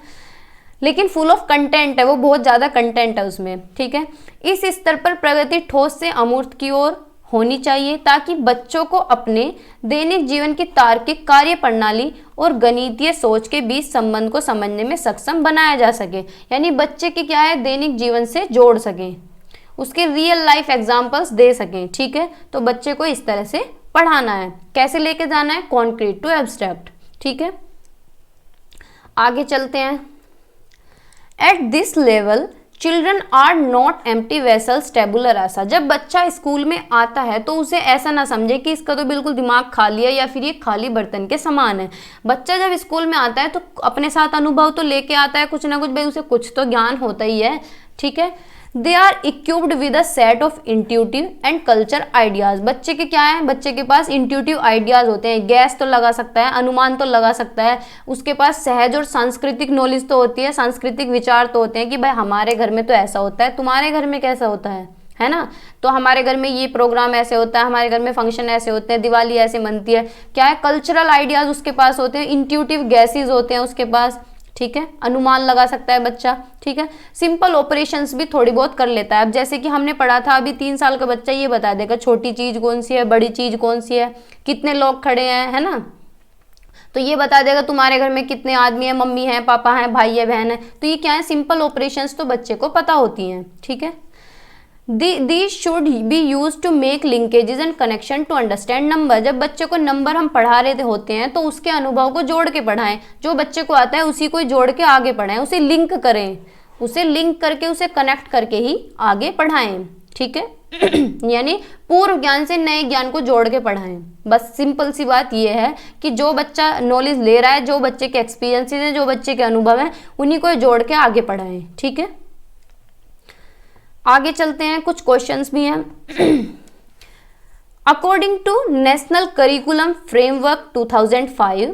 S1: लेकिन फुल ऑफ कंटेंट है, वो बहुत ज़्यादा कंटेंट है उसमें, ठीक है। इस स्तर पर प्रगति ठोस से अमूर्त की ओर होनी चाहिए ताकि बच्चों को अपने दैनिक जीवन की तार्किक कार्य प्रणाली और गणितीय सोच के बीच संबंध को समझने में सक्षम बनाया जा सके। यानी बच्चे की क्या है, दैनिक जीवन से जोड़ सकें, उसके रियल लाइफ एग्जांपल्स दे सकें, ठीक है। तो बच्चे को इस तरह से पढ़ाना है, कैसे लेके जाना है, कॉन्क्रीट टू एब्स्ट्रैक्ट, ठीक है। आगे चलते हैं। At this level children are not empty vessels tabula rasa. जब बच्चा स्कूल में आता है तो उसे ऐसा ना समझे कि इसका तो बिल्कुल दिमाग खाली है या फिर ये खाली बर्तन के समान है। बच्चा जब स्कूल में आता है तो अपने साथ अनुभव तो लेके आता है कुछ ना कुछ, भाई उसे कुछ तो ज्ञान होता ही है, ठीक है। They are equipped with a set of intuitive and culture ideas. बच्चे के क्या है, बच्चे के पास इंट्यूटिव आइडियाज होते हैं, गैस तो लगा सकता है, अनुमान तो लगा सकता है, उसके पास सहज और सांस्कृतिक नॉलेज तो होती है, सांस्कृतिक विचार तो होते हैं कि भाई हमारे घर में तो ऐसा होता है, तुम्हारे घर में कैसा होता है ना। तो हमारे घर में ये प्रोग्राम ऐसे होता है, हमारे घर में फंक्शन ऐसे होते हैं, दिवाली ऐसे मनती है, क्या है, कल्चरल आइडियाज उसके पास होते हैं, इंट्यूटिव गैसेज होते हैं उसके पास, ठीक है। अनुमान लगा सकता है बच्चा, ठीक है। सिंपल ऑपरेशंस भी थोड़ी बहुत कर लेता है। अब जैसे कि हमने पढ़ा था, अभी 3 साल का बच्चा ये बता देगा छोटी चीज कौन सी है, बड़ी चीज कौन सी है, कितने लोग खड़े हैं, है ना। तो ये बता देगा तुम्हारे घर में कितने आदमी है, मम्मी है, पापा है, भाई है, बहन है। तो ये क्या है, सिंपल ऑपरेशंस तो बच्चे को पता होती हैं, ठीक है। These should be used to make linkages and connection to understand number। जब बच्चे को नंबर हम पढ़ा रहे होते हैं तो उसके अनुभव को जोड़ के पढ़ाएं, जो बच्चे को आता है उसी को जोड़ के आगे पढ़ाएं, उसे लिंक करें, उसे लिंक करके उसे कनेक्ट करके ही आगे पढ़ाएं, ठीक है। यानी पूर्व ज्ञान से नए ज्ञान को जोड़ के पढ़ाएं। बस सिंपल सी बात यह है कि जो बच्चा नॉलेज ले रहा है, जो बच्चे के एक्सपीरियंसेस हैं, जो बच्चे के अनुभव हैं, उन्हीं को जोड़ के आगे पढ़ाएं, ठीक है। आगे चलते हैं, कुछ क्वेश्चंस भी हैं। According to national curriculum framework 2005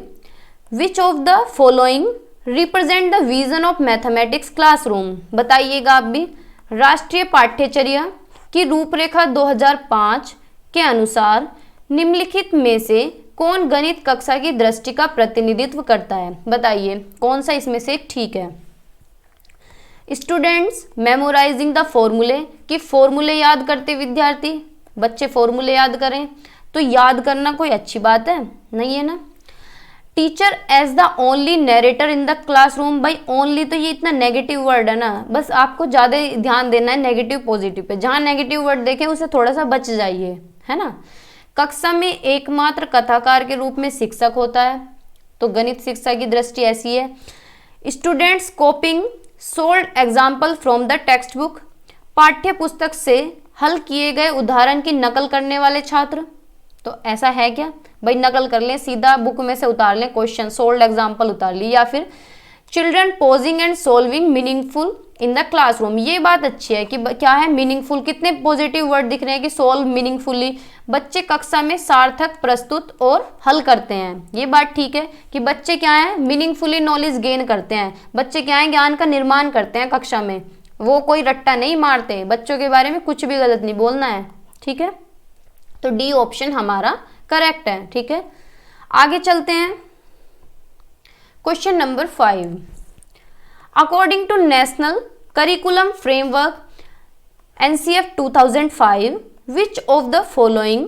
S1: which of the following represent the vision of mathematics classroom. बताइएगा आप भी। राष्ट्रीय पाठ्यचर्या की रूपरेखा 2005 के अनुसार निम्नलिखित में से कौन गणित कक्षा की दृष्टि का प्रतिनिधित्व करता है। बताइए कौन सा इसमें से ठीक है। स्टूडेंट्स मेमोराइजिंग द फॉर्मूले, कि फॉर्मूले याद करते विद्यार्थी, बच्चे फॉर्मूले याद करें। तो याद करना कोई अच्छी बात है नहीं है ना। Teacher as the only narrator in the classroom. भाई ओनली तो ये इतना नेगेटिव वर्ड है ना, बस आपको ज़्यादा ध्यान देना है नेगेटिव पॉजिटिव पे। जहाँ नेगेटिव वर्ड देखें उसे थोड़ा सा बच जाइए, है ना। कक्षा में एकमात्र कथाकार के रूप में शिक्षक होता है, तो गणित शिक्षा की दृष्टि ऐसी है। Students कॉपिंग sold example from the text book. पाठ्य पुस्तक से हल किए गए उदाहरण की नकल करने वाले छात्र। तो ऐसा है क्या, भाई नकल कर लें, सीधा बुक में से उतार लें क्वेश्चन, सोल्ड एग्जाम्पल उतार ली। या फिर children posing and solving meaningful in the classroom. ये बात अच्छी है कि क्या है मीनिंगफुल, कितने पॉजिटिव वर्ड दिख रहे हैं कि सोल्व मीनिंगफुली। बच्चे कक्षा में सार्थक प्रस्तुत और हल करते हैं, ये बात ठीक है कि बच्चे क्या है मीनिंगफुली नॉलेज गेन करते हैं, बच्चे क्या है ज्ञान का निर्माण करते हैं कक्षा में, वो कोई रट्टा नहीं मारते। बच्चों के बारे में कुछ भी गलत नहीं बोलना है, ठीक है। तो डी ऑप्शन हमारा करेक्ट है, ठीक है। आगे चलते हैं। Question number 5। According to national curriculum framework NCF 2005 which of the following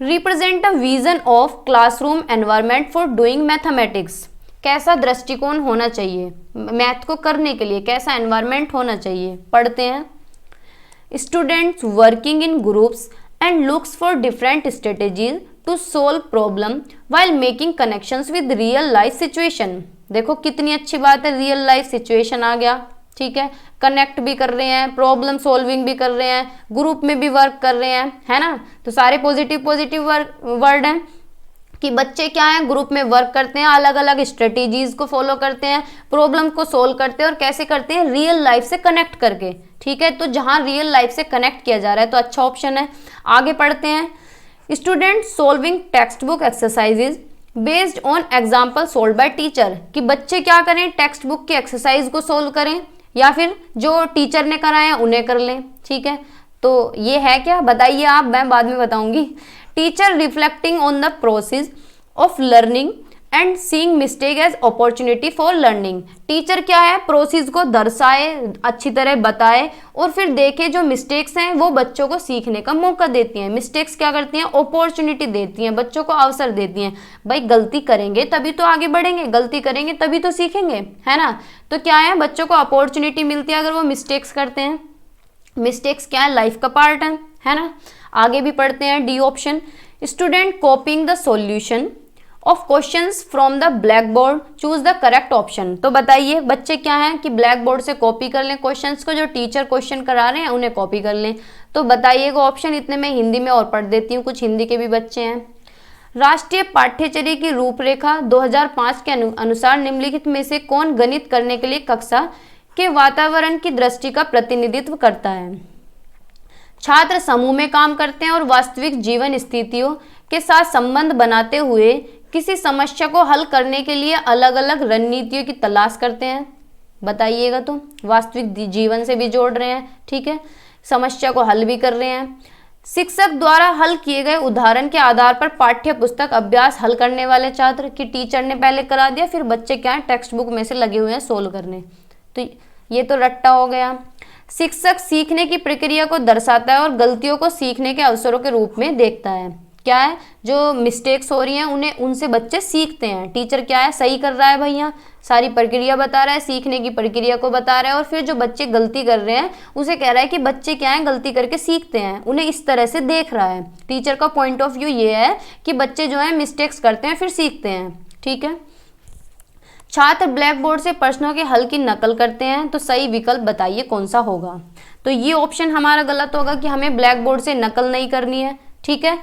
S1: represent a vision of classroom environment for doing mathematics। कैसा दृष्टिकोण होना चाहिए, मैथ को करने के लिए कैसा एनवायरनमेंट होना चाहिए। पढ़ते हैं। Students working in groups and looks for different strategies to solve problem while making connections with real life situation. देखो कितनी अच्छी बात है, रियल लाइफ सिचुएशन आ गया, ठीक है। कनेक्ट भी कर रहे हैं, प्रॉब्लम सोल्विंग भी कर रहे हैं, ग्रुप में भी वर्क कर रहे हैं, है ना। तो सारे पॉजिटिव पॉजिटिव वर्ड हैं कि बच्चे क्या है, ग्रुप में वर्क करते हैं, अलग अलग स्ट्रेटेजीज को फॉलो करते हैं, प्रॉब्लम को सोल्व करते हैं, और कैसे करते हैं, रियल लाइफ से कनेक्ट करके, ठीक है। तो जहां रियल लाइफ से कनेक्ट किया जा रहा है तो अच्छा ऑप्शन है। आगे पढ़ते हैं। Student solving text book exercises based on example solve by teacher, कि बच्चे क्या करें, टेक्स्ट बुक की एक्सरसाइज को सोल्व करें या फिर जो टीचर ने कराया उन्हें कर लें, ठीक है। तो ये है क्या, बताइए आप, मैं बाद में बताऊंगी। Teacher reflecting on the process of learning and seeing mistake as opportunity for learning. Teacher क्या है, प्रोसेस को दर्शाए, अच्छी तरह बताए और फिर देखे जो मिस्टेक्स हैं वो बच्चों को सीखने का मौका देती हैं। मिस्टेक्स क्या करती हैं, अपॉर्चुनिटी देती हैं, बच्चों को अवसर देती हैं। भाई गलती करेंगे तभी तो आगे बढ़ेंगे, गलती करेंगे तभी तो सीखेंगे, है ना। तो क्या है, बच्चों को अपॉर्चुनिटी मिलती है अगर वो मिस्टेक्स करते हैं। मिस्टेक्स क्या है, लाइफ का पार्ट है ना। आगे भी पढ़ते हैं। D option, student copying the solution of questions from the black board, choose the correct option. तो बताइए बच्चे क्या हैं कि ब्लैक बोर्ड से कॉपी कर लें क्वेश्चंस को, जो टीचर क्वेश्चन करा रहे हैं उन्हें कॉपी कर लें। तो बताइएगा ऑप्शन। इतने में हिंदी में और पढ़ देती हूँ, कुछ हिंदी के भी बच्चे हैं। राष्ट्रीय पाठ्यचर्या की रूपरेखा 2005 के अनुसार निम्नलिखित में से कौन गणित करने के लिए कक्षा के वातावरण की दृष्टि का प्रतिनिधित्व करता है। छात्र समूह में काम करते हैं और वास्तविक जीवन स्थितियों के साथ संबंध बनाते हुए किसी समस्या को हल करने के लिए अलग अलग रणनीतियों की तलाश करते हैं। बताइएगा। तो वास्तविक जीवन से भी जोड़ रहे हैं, ठीक है, समस्या को हल भी कर रहे हैं। शिक्षक द्वारा हल किए गए उदाहरण के आधार पर पाठ्य पुस्तक अभ्यास हल करने वाले छात्र, कि टीचर ने पहले करा दिया फिर बच्चे क्या है टेक्स्ट बुक में से लगे हुए हैं सोल्व करने। तो ये तो रट्टा हो गया। शिक्षक सीखने की प्रक्रिया को दर्शाता है और गलतियों को सीखने के अवसरों के रूप में देखता है। क्या है, जो मिस्टेक्स हो रही हैं उन्हें, उनसे बच्चे सीखते हैं। टीचर क्या है, सही कर रहा है भैया, सारी प्रक्रिया बता रहा है, सीखने की प्रक्रिया को बता रहा है, और फिर जो बच्चे गलती कर रहे हैं उसे कह रहा है कि बच्चे क्या है, गलती करके सीखते हैं, उन्हें इस तरह से देख रहा है। टीचर का पॉइंट ऑफ व्यू ये है कि बच्चे जो है मिस्टेक्स करते हैं फिर सीखते हैं, ठीक है। छात्र ब्लैक बोर्ड से प्रश्नों के हल की नकल करते हैं, तो सही विकल्प बताइए कौन सा होगा। तो ये ऑप्शन हमारा गलत होगा कि हमें ब्लैक बोर्ड से नकल नहीं करनी है, ठीक है।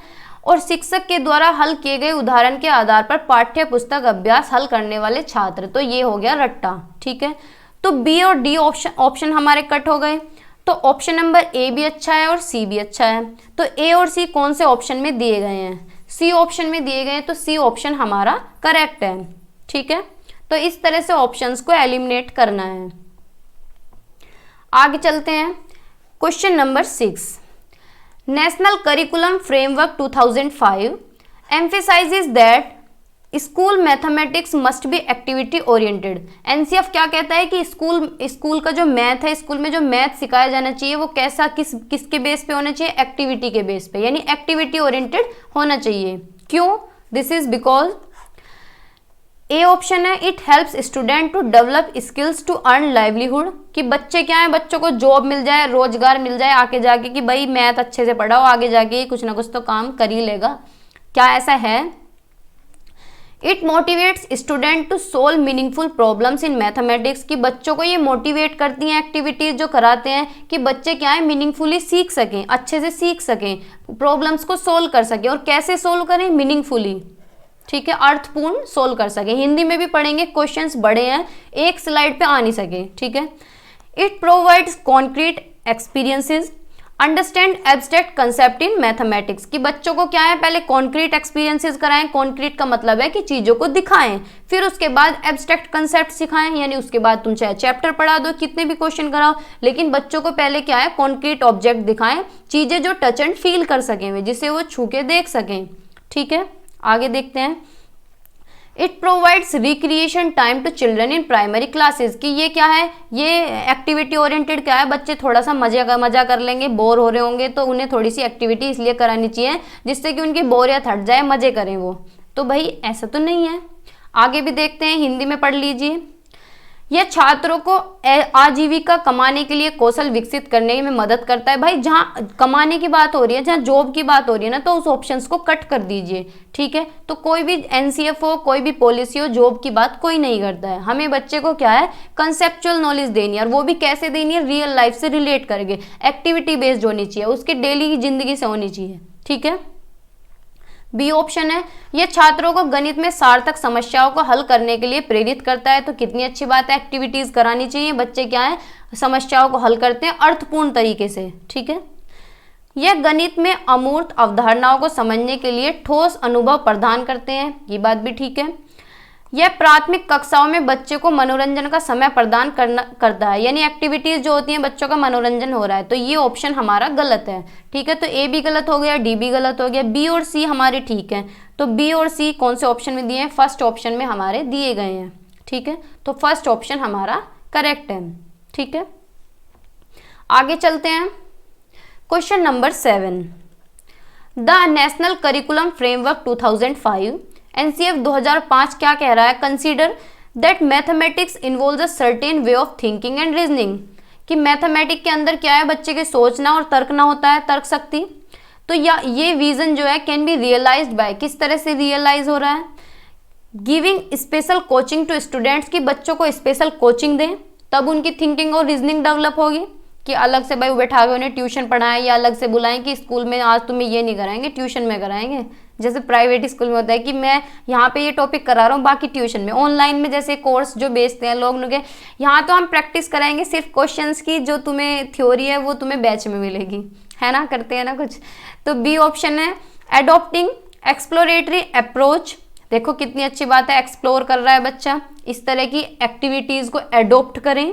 S1: और शिक्षक के द्वारा हल किए गए उदाहरण के आधार पर पाठ्य पुस्तक अभ्यास हल करने वाले छात्र, तो ये हो गया रट्टा, ठीक है। तो बी और डी ऑप्शन हमारे कट हो गए। तो ऑप्शन नंबर ए भी अच्छा है और सी भी अच्छा है। तो ए और सी कौन से ऑप्शन में दिए गए हैं, सी ऑप्शन में दिए गए हैं, तो सी ऑप्शन हमारा करेक्ट है, ठीक है। तो इस तरह से ऑप्शंस को एलिमिनेट करना है। आगे चलते हैं। Question number 6, national curriculum framework 2005 emphasizes that school mathematics must be activity oriented. NCF क्या कहता है कि स्कूल का जो मैथ है, स्कूल में जो मैथ सिखाया जाना चाहिए वो कैसा, किसके बेस पे होना चाहिए, एक्टिविटी के बेस पे, यानी एक्टिविटी ओरिएंटेड होना चाहिए। क्यों, this is because a option है, it helps student to develop skills to earn livelihood, कि बच्चे क्या है, बच्चों को जॉब मिल जाए, रोजगार मिल जाए आके जाके, कि भाई मैथ अच्छे से पढ़ाओ, आगे जाके कुछ ना कुछ तो काम कर ही लेगा। क्या ऐसा है। It motivates student to solve meaningful problems in mathematics, कि बच्चों को ये मोटिवेट करती हैं एक्टिविटीज जो कराते हैं कि बच्चे क्या है मीनिंगफुली सीख सकें, अच्छे से सीख सकें, प्रॉब्लम्स को सोल्व कर सकें, और कैसे सोल्व करें, मीनिंगफुली, ठीक है, अर्थपूर्ण सोल्व कर सके। हिंदी में भी पढ़ेंगे, क्वेश्चंस बड़े हैं, एक स्लाइड पे आ नहीं सके, ठीक है। It provides concrete experiences understand abstract concept in mathematics, कि बच्चों को क्या है पहले कॉन्क्रीट एक्सपीरियंसेस कराएं। कॉन्क्रीट का मतलब है कि चीज़ों को दिखाएं, फिर उसके बाद एब्स्ट्रैक्ट कंसेप्ट सिखाएं, यानी उसके बाद तुम चाहे चैप्टर पढ़ा दो, कितने भी क्वेश्चन कराओ, लेकिन बच्चों को पहले क्या है कॉन्क्रीट ऑब्जेक्ट दिखाएं, चीज़ें जो टच एंड फील कर सकें वे, जिसे वो छू के देख सकें, ठीक है। आगे देखते हैं। It provides recreation time to children in primary classes, कि ये क्या है, ये एक्टिविटी ओरिएंटेड क्या है, बच्चे थोड़ा सा मजा कर लेंगे, बोर हो रहे होंगे तो उन्हें थोड़ी सी एक्टिविटी इसलिए करानी चाहिए जिससे कि उनकी बोरियत हट जाए, मजे करें वो। तो भाई ऐसा तो नहीं है। आगे भी देखते हैं, हिंदी में पढ़ लीजिए। यह छात्रों को आजीविका कमाने के लिए कौशल विकसित करने में मदद करता है। भाई जहाँ कमाने की बात हो रही है, जहाँ जॉब की बात हो रही है ना, तो उस ऑप्शंस को कट कर दीजिए, ठीक है। तो कोई भी एनसीएफ हो, कोई भी पॉलिसी हो, जॉब की बात कोई नहीं करता है। हमें बच्चे को क्या है, कंसेप्चुअल नॉलेज देनी है, और वो भी कैसे देनी है, रियल लाइफ से रिलेट करके, एक्टिविटी बेस्ड होनी चाहिए, उसकी डेली की जिंदगी से होनी चाहिए, ठीक है। बी ऑप्शन है, यह छात्रों को गणित में सार्थक समस्याओं को हल करने के लिए प्रेरित करता है। तो कितनी अच्छी बात है, एक्टिविटीज करानी चाहिए, बच्चे क्या है, समस्याओं को हल करते हैं अर्थपूर्ण तरीके से, ठीक है। यह गणित में अमूर्त अवधारणाओं को समझने के लिए ठोस अनुभव प्रदान करते हैं, ये बात भी ठीक है। यह प्राथमिक कक्षाओं में बच्चे को मनोरंजन का समय प्रदान करता है, यानी एक्टिविटीज जो होती हैं बच्चों का मनोरंजन हो रहा है। तो ये ऑप्शन हमारा गलत है, ठीक है। तो ए भी गलत हो गया, डी भी गलत हो गया, बी और सी हमारे ठीक है। तो बी और सी कौन से ऑप्शन में दिए हैं, फर्स्ट ऑप्शन में हमारे दिए गए हैं, ठीक है। तो फर्स्ट ऑप्शन हमारा करेक्ट है, ठीक है। आगे चलते हैं, question number 7, the national curriculum framework 2005 NCF 2005 क्या कह रहा है, consider that mathematics involves a certain way of thinking and reasoning, कि मैथमेटिक्स के अंदर क्या है, बच्चे के सोचना और तर्कना होता है, तर्क शक्ति। तो या ये विजन जो है कैन बी रियलाइज्ड बाय, किस तरह से रियलाइज हो रहा है, giving special coaching to students, की बच्चों को स्पेशल कोचिंग दें, तब उनकी थिंकिंग और रीजनिंग डेवलप होगी। कि अलग से भाई बैठा के उन्हें ट्यूशन पढ़ाएं, या अलग से बुलाएं कि स्कूल में आज तुम्हें ये नहीं कराएंगे, ट्यूशन में कराएंगे। जैसे प्राइवेट स्कूल में होता है कि मैं यहाँ पे ये टॉपिक करा रहा हूँ, बाकी ट्यूशन में। ऑनलाइन में जैसे कोर्स जो बेचते हैं लोग, यहाँ तो हम प्रैक्टिस कराएंगे सिर्फ क्वेश्चंस की, जो तुम्हें थ्योरी है वो तुम्हें बैच में मिलेगी, है ना, करते हैं ना कुछ। तो बी ऑप्शन है, एडॉप्टिंग एक्सप्लोरेटरी अप्रोच, देखो कितनी अच्छी बात है, एक्सप्लोर कर रहा है बच्चा, इस तरह की एक्टिविटीज को एडॉप्ट करें।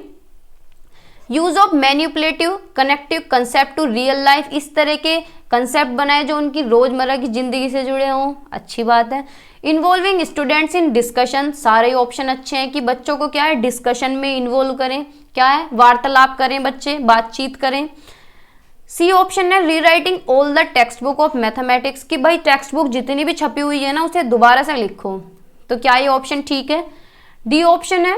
S1: Use of manipulative connective concept to real life, इस तरह के कंसेप्ट बनाए जो उनकी रोजमर्रा की जिंदगी से जुड़े हों, अच्छी बात है। इन्वॉल्विंग स्टूडेंट्स इन डिस्कशन, सारे ऑप्शन अच्छे हैं कि बच्चों को क्या है, डिस्कशन में इन्वॉल्व करें, क्या है, वार्तालाप करें, बच्चे बातचीत करें। सी ऑप्शन है, rewriting all the text book of mathematics, कि भाई टेक्स्ट बुक जितनी भी छपी हुई है ना उसे दोबारा से लिखो। तो क्या ये ऑप्शन ठीक है। डी ऑप्शन है,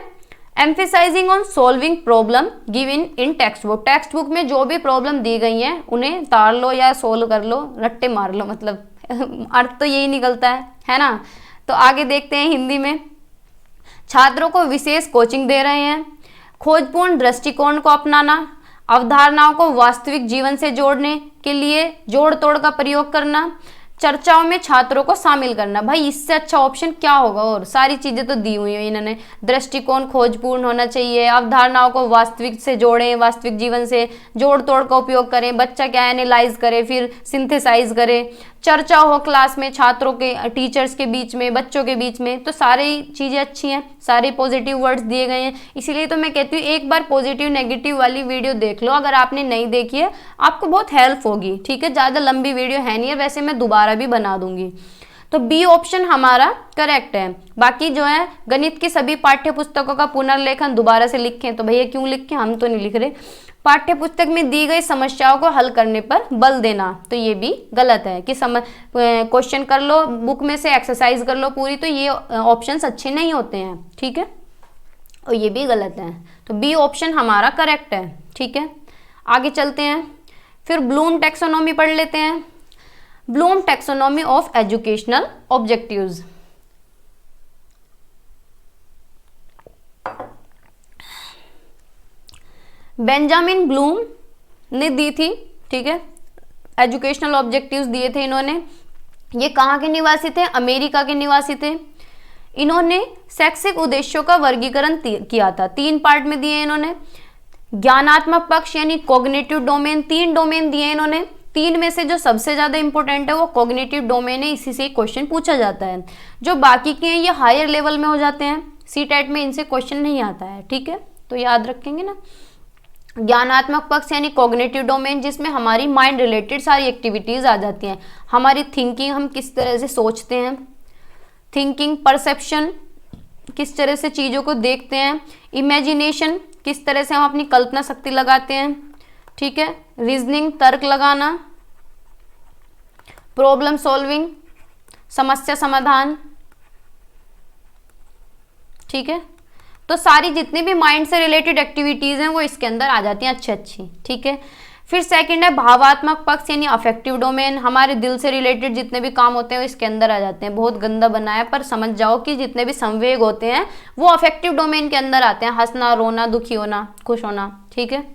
S1: emphasizing on solving problem given in text book, text book में जो भी प्रॉब्लम दी गई हैं उन्हें तार लो या सोल्व कर लो, रट्टे मार लो, मतलब अर्थ तो यही निकलता है ना। तो आगे देखते हैं हिंदी में, छात्रों को विशेष कोचिंग दे रहे हैं, खोजपूर्ण दृष्टिकोण को अपनाना, अवधारणाओं को वास्तविक जीवन से जोड़ने के लिए जोड़ तोड़ का प्रयोग करना, चर्चाओं में छात्रों को शामिल करना। भाई इससे अच्छा ऑप्शन क्या होगा, और सारी चीजें तो दी हुई है इन्होंने, दृष्टिकोण खोजपूर्ण होना चाहिए, अवधारणाओं को वास्तविक से जोड़ें, वास्तविक जीवन से जोड़ तोड़ का उपयोग करें, बच्चा क्या एनालाइज करे, फिर सिंथेसाइज करे, चर्चा हो क्लास में छात्रों के, टीचर्स के बीच में, बच्चों के बीच में। तो सारी चीजें अच्छी हैं, सारे पॉजिटिव वर्ड्स दिए गए हैं, इसीलिए तो मैं कहती हूँ एक बार पॉजिटिव नेगेटिव वाली वीडियो देख लो, अगर आपने नहीं देखी है आपको बहुत हेल्प होगी, ठीक है। ज़्यादा लंबी वीडियो है नहीं है, वैसे मैं दोबारा भी बना दूंगी। तो बी ऑप्शन हमारा करेक्ट है। बाकी जो है गणित की सभी पाठ्य पुस्तकों का पुनर्लेखन दोबारा से लिखें, तो भैया क्यों लिखें, हम तो नहीं लिख रहे। पाठ्य पुस्तक में दी गई समस्याओं को हल करने पर बल देना, तो ये भी गलत है कि क्वेश्चन कर लो बुक में से, एक्सरसाइज कर लो पूरी, तो ये ऑप्शंस अच्छे नहीं होते हैं, ठीक है। और ये भी गलत है, तो बी ऑप्शन हमारा करेक्ट है, ठीक है। आगे चलते हैं, फिर ब्लूम टैक्सोनॉमी पढ़ लेते हैं। Bloom taxonomy of educational objectives, Benjamin Bloom ने दी थी, ठीक है। एजुकेशनल ऑब्जेक्टिव्स दिए थे इन्होंने। ये कहाँ के निवासी थे, अमेरिका के निवासी थे। इन्होंने शैक्षिक उद्देश्यों का वर्गीकरण किया था, 3 पार्ट में दिए इन्होंने। ज्ञानात्मक पक्ष यानी कॉग्निटिव डोमेन, 3 डोमेन दिए इन्होंने। 3 में से जो सबसे ज्यादा इंपॉर्टेंट है वो कॉग्निटिव डोमेन है, इसी से क्वेश्चन पूछा जाता है। जो बाकी के हैं ये हायर लेवल में हो जाते हैं, सीटेट में इनसे क्वेश्चन नहीं आता है, ठीक है। तो याद रखेंगे ना। ज्ञानात्मक पक्ष यानी कॉग्निटिव डोमेन, जिसमें हमारी माइंड रिलेटेड सारी एक्टिविटीज आ जाती हैं। हमारी थिंकिंग, हम किस तरह से सोचते हैं, थिंकिंग, परसेप्शन, किस तरह से चीज़ों को देखते हैं, इमेजिनेशन, किस तरह से हम अपनी कल्पना शक्ति लगाते हैं, ठीक है, रीजनिंग, तर्क लगाना, प्रॉब्लम सॉल्विंग, समस्या समाधान, ठीक है। तो सारी जितनी भी माइंड से रिलेटेड एक्टिविटीज हैं वो इसके अंदर आ जाती हैं अच्छी अच्छी, ठीक है। फिर सेकंड है भावात्मक पक्ष यानी अफेक्टिव डोमेन, हमारे दिल से रिलेटेड जितने भी काम होते हैं वो इसके अंदर आ जाते हैं। बहुत गंदा बना है पर समझ जाओ कि जितने भी संवेग होते हैं वो अफेक्टिव डोमेन के अंदर आते हैं, हंसना, रोना, दुखी होना, खुश होना, ठीक है।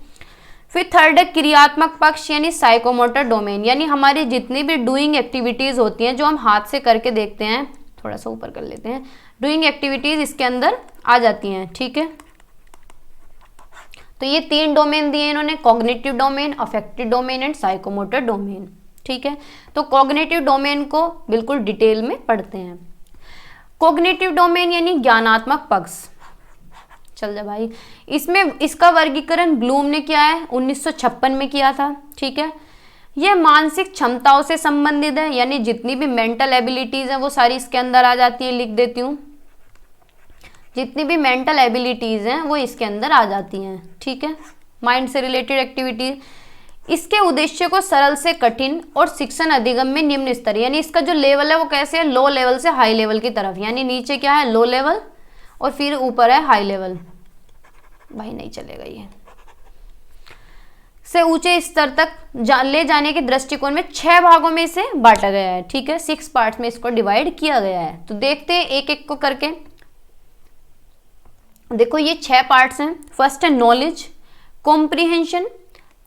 S1: फिर थर्ड है क्रियात्मक पक्ष यानी साइकोमोटर डोमेन, यानी हमारी जितनी भी डूइंग एक्टिविटीज होती हैं जो हम हाथ से करके देखते हैं, थोड़ा सा ऊपर कर लेते हैं, डूइंग एक्टिविटीज इसके अंदर आ जाती हैं, ठीक है। तो ये 3 डोमेन दिए इन्होंने, cognitive domain, affective domain and psychomotor domain, ठीक है। तो कॉग्निटिव डोमेन को बिल्कुल डिटेल में पढ़ते हैं। कॉग्निटिव डोमेन यानी ज्ञानात्मक पक्ष, चल जा भाई, इसमें इसका वर्गीकरण ब्लूम ने किया है 1956 में किया था, ठीक है। यह मानसिक क्षमताओं से संबंधित है, यानी जितनी भी मेंटल एबिलिटीज हैं वो सारी इसके अंदर आ जाती है, लिख देती हूँ, जितनी भी मेंटल एबिलिटीज हैं वो इसके अंदर आ जाती हैं, ठीक है। माइंड से रिलेटेड एक्टिविटीज, इसके उद्देश्य को सरल से कठिन और शिक्षण अधिगम में निम्न स्तर, यानी इसका जो लेवल है वो कैसे है, लो लेवल से हाई लेवल की तरफ, यानी नीचे क्या है, लो लेवल, और फिर ऊपर है हाई लेवल, भाई नहीं चलेगा, ये से ऊंचे स्तर तक ले जाने के दृष्टिकोण में 6 भागों में इसे बांटा गया है, ठीक है। 6 पार्ट्स में इसको डिवाइड किया गया है। तो देखते हैं एक एक को करके। देखो ये 6 पार्ट्स हैं। फर्स्ट है knowledge, comprehension,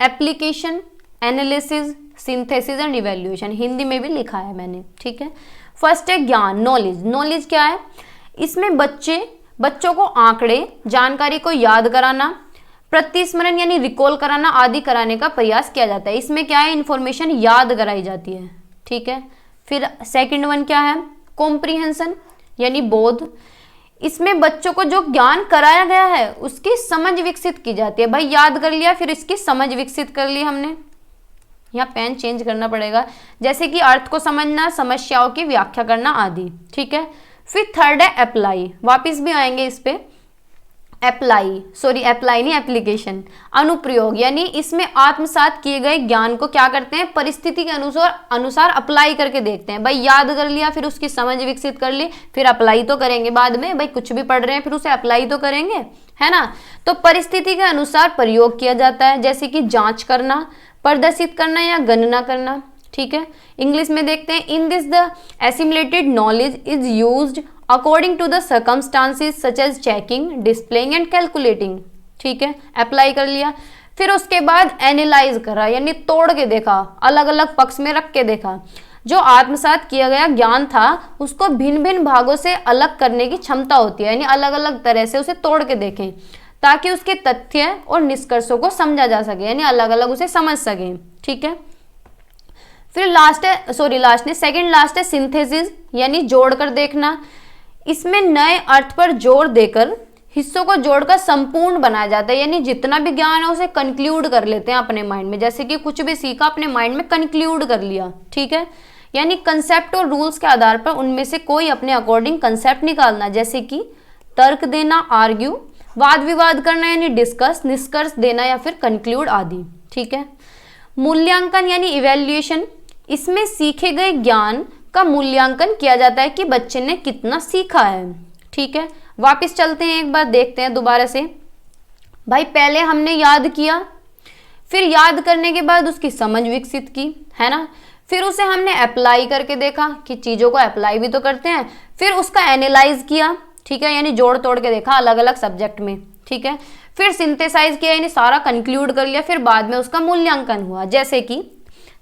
S1: application, analysis, synthesis and evaluation, Hindi में भी लिखा है मैंने, ठीक है। फर्स्ट है ज्ञान, नॉलेज। नॉलेज क्या है, इसमें बच्चों को आंकड़े, जानकारी को याद कराना, प्रतिस्मरण यानी रिकॉल कराना आदि कराने का प्रयास किया जाता है। इसमें क्या है, इंफॉर्मेशन याद कराई जाती है, ठीक है। फिर सेकंड वन क्या है, कॉम्प्रिहेंशन यानी बोध। इसमें बच्चों को जो ज्ञान कराया गया है उसकी समझ विकसित की जाती है। भाई याद कर लिया, फिर इसकी समझ विकसित कर ली हमने। यहाँ पेन चेंज करना पड़ेगा, जैसे कि अर्थ को समझना, समस्याओं की व्याख्या करना आदि, ठीक है। फिर थर्ड है अप्लाई, वापिस भी आएंगे इस पे। अप्लाई नहीं, एप्लीकेशन, अनुप्रयोग, यानी इसमें आत्मसात किए गए ज्ञान को क्या करते हैं, परिस्थिति के अनुसार अप्लाई करके देखते हैं। भाई याद कर लिया, फिर उसकी समझ विकसित कर ली, फिर अप्लाई तो करेंगे बाद में। भाई कुछ भी पढ़ रहे हैं फिर उसे अप्लाई तो करेंगे, है ना। तो परिस्थिति के अनुसार प्रयोग किया जाता है, जैसे कि जांच करना, प्रदर्शित करना या गणना करना, ठीक है। इंग्लिश में देखते हैं, in this the assimilated knowledge is used according to the circumstances such as checking, displaying and calculating, ठीक है। अप्लाई कर लिया, फिर उसके बाद एनालाइज करा, यानी तोड़ के देखा, अलग अलग पक्ष में रख के देखा। जो आत्मसात किया गया ज्ञान था उसको भिन्न भिन्न भागों से अलग करने की क्षमता होती है, यानी अलग अलग तरह से उसे तोड़ के देखें ताकि उसके तथ्य और निष्कर्षों को समझा जा सके, यानी अलग अलग उसे समझ सकें, ठीक है। फिर सेकंड लास्ट है सिंथेसिस, यानी जोड़कर देखना। इसमें नए अर्थ पर जोर देकर हिस्सों को जोड़कर संपूर्ण बनाया जाता है, यानी जितना भी ज्ञान है उसे कंक्लूड कर लेते हैं अपने माइंड में। जैसे कि कुछ भी सीखा अपने माइंड में कंक्लूड कर लिया, ठीक है। यानी कंसेप्ट और रूल्स के आधार पर उनमें से कोई अपने अकॉर्डिंग कंसेप्ट निकालना, जैसे कि तर्क देना, आर्ग्यू, वाद विवाद करना यानी डिस्कस, निष्कर्ष देना या फिर कंक्लूड आदि, ठीक है। मूल्यांकन यानी इवैल्यूएशन, इसमें सीखे गए ज्ञान का मूल्यांकन किया जाता है कि बच्चे ने कितना सीखा है, ठीक है। वापस चलते हैं, एक बार देखते हैं दोबारा से। भाई पहले हमने याद किया, फिर याद करने के बाद उसकी समझ विकसित की, है ना। फिर उसे हमने अप्लाई करके देखा कि चीज़ों को अप्लाई भी तो करते हैं। फिर उसका एनालाइज किया, ठीक है, यानी जोड़ तोड़ के देखा अलग अलग सब्जेक्ट में, ठीक है। फिर सिंथेसाइज किया, यानी सारा कंक्लूड कर लिया। फिर बाद में उसका मूल्यांकन हुआ, जैसे कि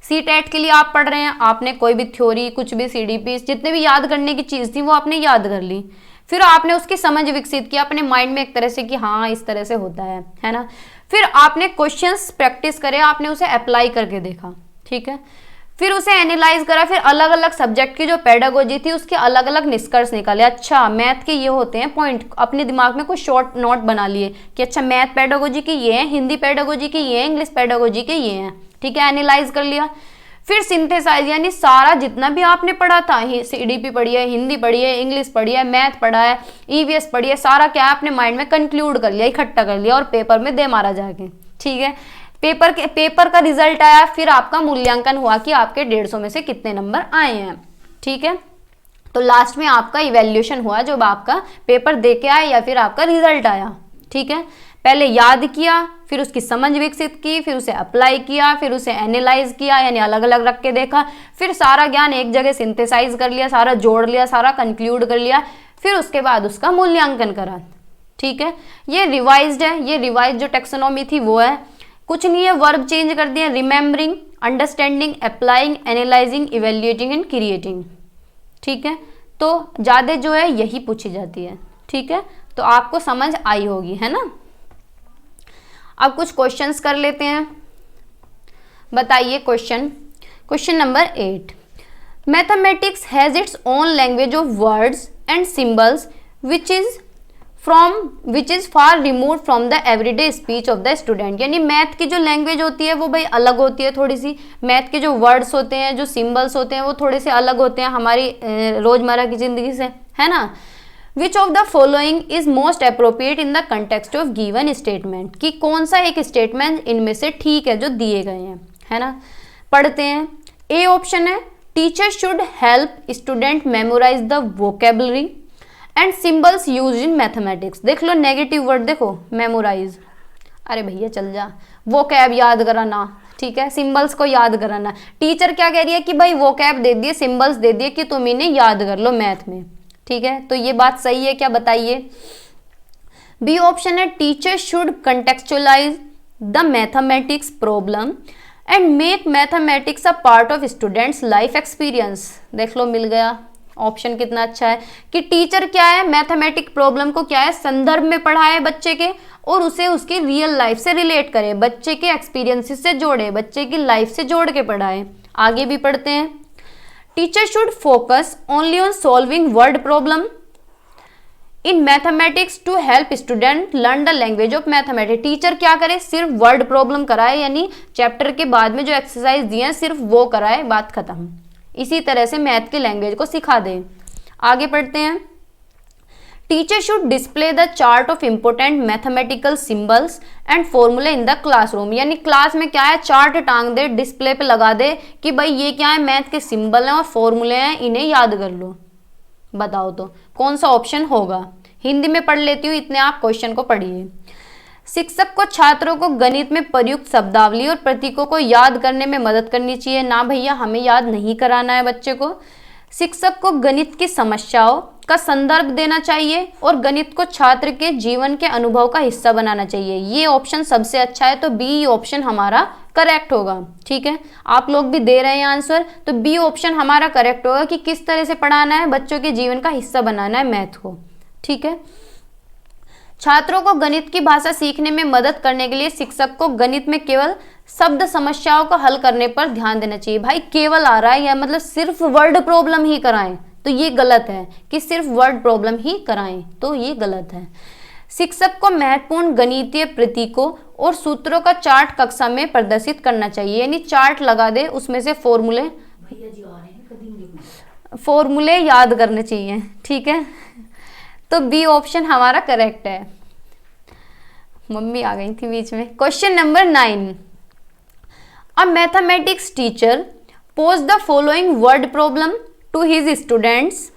S1: सीटेट के लिए आप पढ़ रहे हैं, आपने कोई भी थ्योरी, कुछ भी सीडीपी, जितने भी याद करने की चीज़ थी वो आपने याद कर ली। फिर आपने उसकी समझ विकसित किया अपने माइंड में एक तरह से कि हाँ इस तरह से होता है ना। फिर आपने क्वेश्चंस प्रैक्टिस करे, आपने उसे अप्लाई करके देखा, ठीक है। फिर उसे एनालाइज करा, फिर अलग अलग सब्जेक्ट की जो पेडागोजी थी उसके अलग अलग निष्कर्ष निकाले। अच्छा मैथ के ये होते हैं पॉइंट, अपने दिमाग में कुछ शॉर्ट नोट बना लिए कि अच्छा मैथ पेडागोजी के ये हैं, हिंदी पेडागोजी के ये हैं, इंग्लिश पेडागोजी के ये हैं, ठीक है। एनालाइज कर लिया। फिर सिंथेसाइज, यानी सारा जितना भी आपने पढ़ा था, सीडीपी पढ़ी है, हिंदी पढ़ी है, इंग्लिश पढ़ी है, मैथ पढ़ा है, ईवीएस पढ़ी है, सारा क्या है अपने माइंड में कंक्लूड कर लिया, इकट्ठा कर लिया और पेपर में दे मारा जाके, ठीक है। पेपर का रिजल्ट आया, फिर आपका मूल्यांकन हुआ कि आपके 150 में से कितने नंबर आए हैं, ठीक है। तो लास्ट में आपका इवैल्यूएशन हुआ जब आपका पेपर दे के आया या फिर आपका रिजल्ट आया। ठीक है, पहले याद किया, फिर उसकी समझ विकसित की, फिर उसे अप्लाई किया, फिर उसे एनालाइज किया, यानी अलग अलग रख के देखा, फिर सारा ज्ञान एक जगह सिंथेसाइज कर लिया, सारा जोड़ लिया, सारा कंक्लूड कर लिया, फिर उसके बाद उसका मूल्यांकन करा। ठीक है, ये रिवाइज्ड है, ये रिवाइज जो टेक्सोनॉमी थी वो है, कुछ नहीं है, वर्ब चेंज कर दिया, remembering, understanding, applying, analysing, evaluating and creating. ठीक है, तो ज़्यादा जो है यही पूछी जाती है। ठीक है, तो आपको समझ आई होगी, है ना। अब कुछ क्वेश्चंस कर लेते हैं। बताइए question number 8, mathematics has its own language of words and symbols which is far remove from the everyday speech of the student. यानी मैथ की जो लैंग्वेज होती है वो भाई अलग होती है थोड़ी सी, मैथ के जो वर्ड्स होते हैं, जो सिंबल्स होते हैं वो थोड़े से अलग होते हैं हमारी रोजमर्रा की जिंदगी से, है ना। विच of the following is most appropriate in the context of given statement, कि कौन सा एक स्टेटमेंट इनमें से ठीक है जो दिए गए हैं, है ना। पढ़ते हैं। ए ऑप्शन है teacher should help student memorise the vocabulary and symbols use in mathematics. देख लो नेगेटिव वर्ड देखो, मेमोराइज, अरे भैया चल जा, वोकैब याद कराना, ठीक है, सिंबल्स को याद कराना। टीचर क्या कह रही है कि भाई वोकैब दे दिए, सिंबल्स दे दिए कि तुम इन्हें याद कर लो मैथ में। ठीक है, तो ये बात सही है क्या, बताइए। बी ऑप्शन है teacher should contextualise the mathematics problem and make mathematics a part of students life experience. देख लो मिल गया, ऑप्शन कितना अच्छा है कि टीचर क्या है, मैथमेटिक प्रॉब्लम को क्या है, संदर्भ में पढ़ाए बच्चे के और उसे उसकी रियल लाइफ से रिलेट करे, बच्चे के एक्सपीरियंसेस से जोड़े, बच्चे की लाइफ से जोड़ के पढ़ाए। आगे भी पढ़ते हैं। Teacher should focus only on solving word problem in mathematics to help student learn the language of mathematics. Teacher क्या करे, सिर्फ वर्ड प्रॉब्लम कराए, यानी चैप्टर के बाद में जो एक्सरसाइज दिए हैं सिर्फ वो कराए, बात खत्म। इसी तरह से मैथ की लैंग्वेज को सिखा दे। आगे पढ़ते हैं। Teacher should display the chart of important mathematical symbols and फॉर्मूले इन द क्लासरूम। यानी क्लास में क्या है, चार्ट टांग दे, डिस्प्ले पे लगा दे कि भाई ये क्या है, मैथ के सिंबल हैं और फॉर्मूले हैं, इन्हें याद कर लो। बताओ तो कौन सा ऑप्शन होगा। हिंदी में पढ़ लेती हूँ, इतने आप क्वेश्चन को पढ़िए। शिक्षक को छात्रों को गणित में प्रयुक्त शब्दावली और प्रतीकों को याद करने में मदद करनी चाहिए। ना भैया, हमें याद नहीं कराना है बच्चे को। शिक्षक को गणित की समस्याओं का संदर्भ देना चाहिए और गणित को छात्र के जीवन के अनुभव का हिस्सा बनाना चाहिए। ये ऑप्शन सबसे अच्छा है, तो बी ऑप्शन हमारा करेक्ट होगा। ठीक है, आप लोग भी दे रहे हैं आंसर, तो बी ऑप्शन हमारा करेक्ट होगा कि किस तरह से पढ़ाना है, बच्चों के जीवन का हिस्सा बनाना है मैथ को। ठीक है, छात्रों को गणित की भाषा सीखने में मदद करने के लिए शिक्षक को गणित में केवल शब्द समस्याओं को हल करने पर ध्यान देना चाहिए। भाई केवल आ रहा है या मतलब सिर्फ वर्ड प्रॉब्लम ही कराएं, तो ये गलत है कि सिर्फ वर्ड प्रॉब्लम ही कराएं, तो ये गलत है। शिक्षक को महत्वपूर्ण गणितीय प्रतीकों और सूत्रों का चार्ट कक्षा में प्रदर्शित करना चाहिए। यानी चार्ट लगा दे, उसमें से फॉर्मूले याद करने चाहिए। ठीक है, तो बी ऑप्शन हमारा करेक्ट है। मम्मी आ गई थी बीच में। Question number 9, a mathematics teacher pose the following word problem to his students.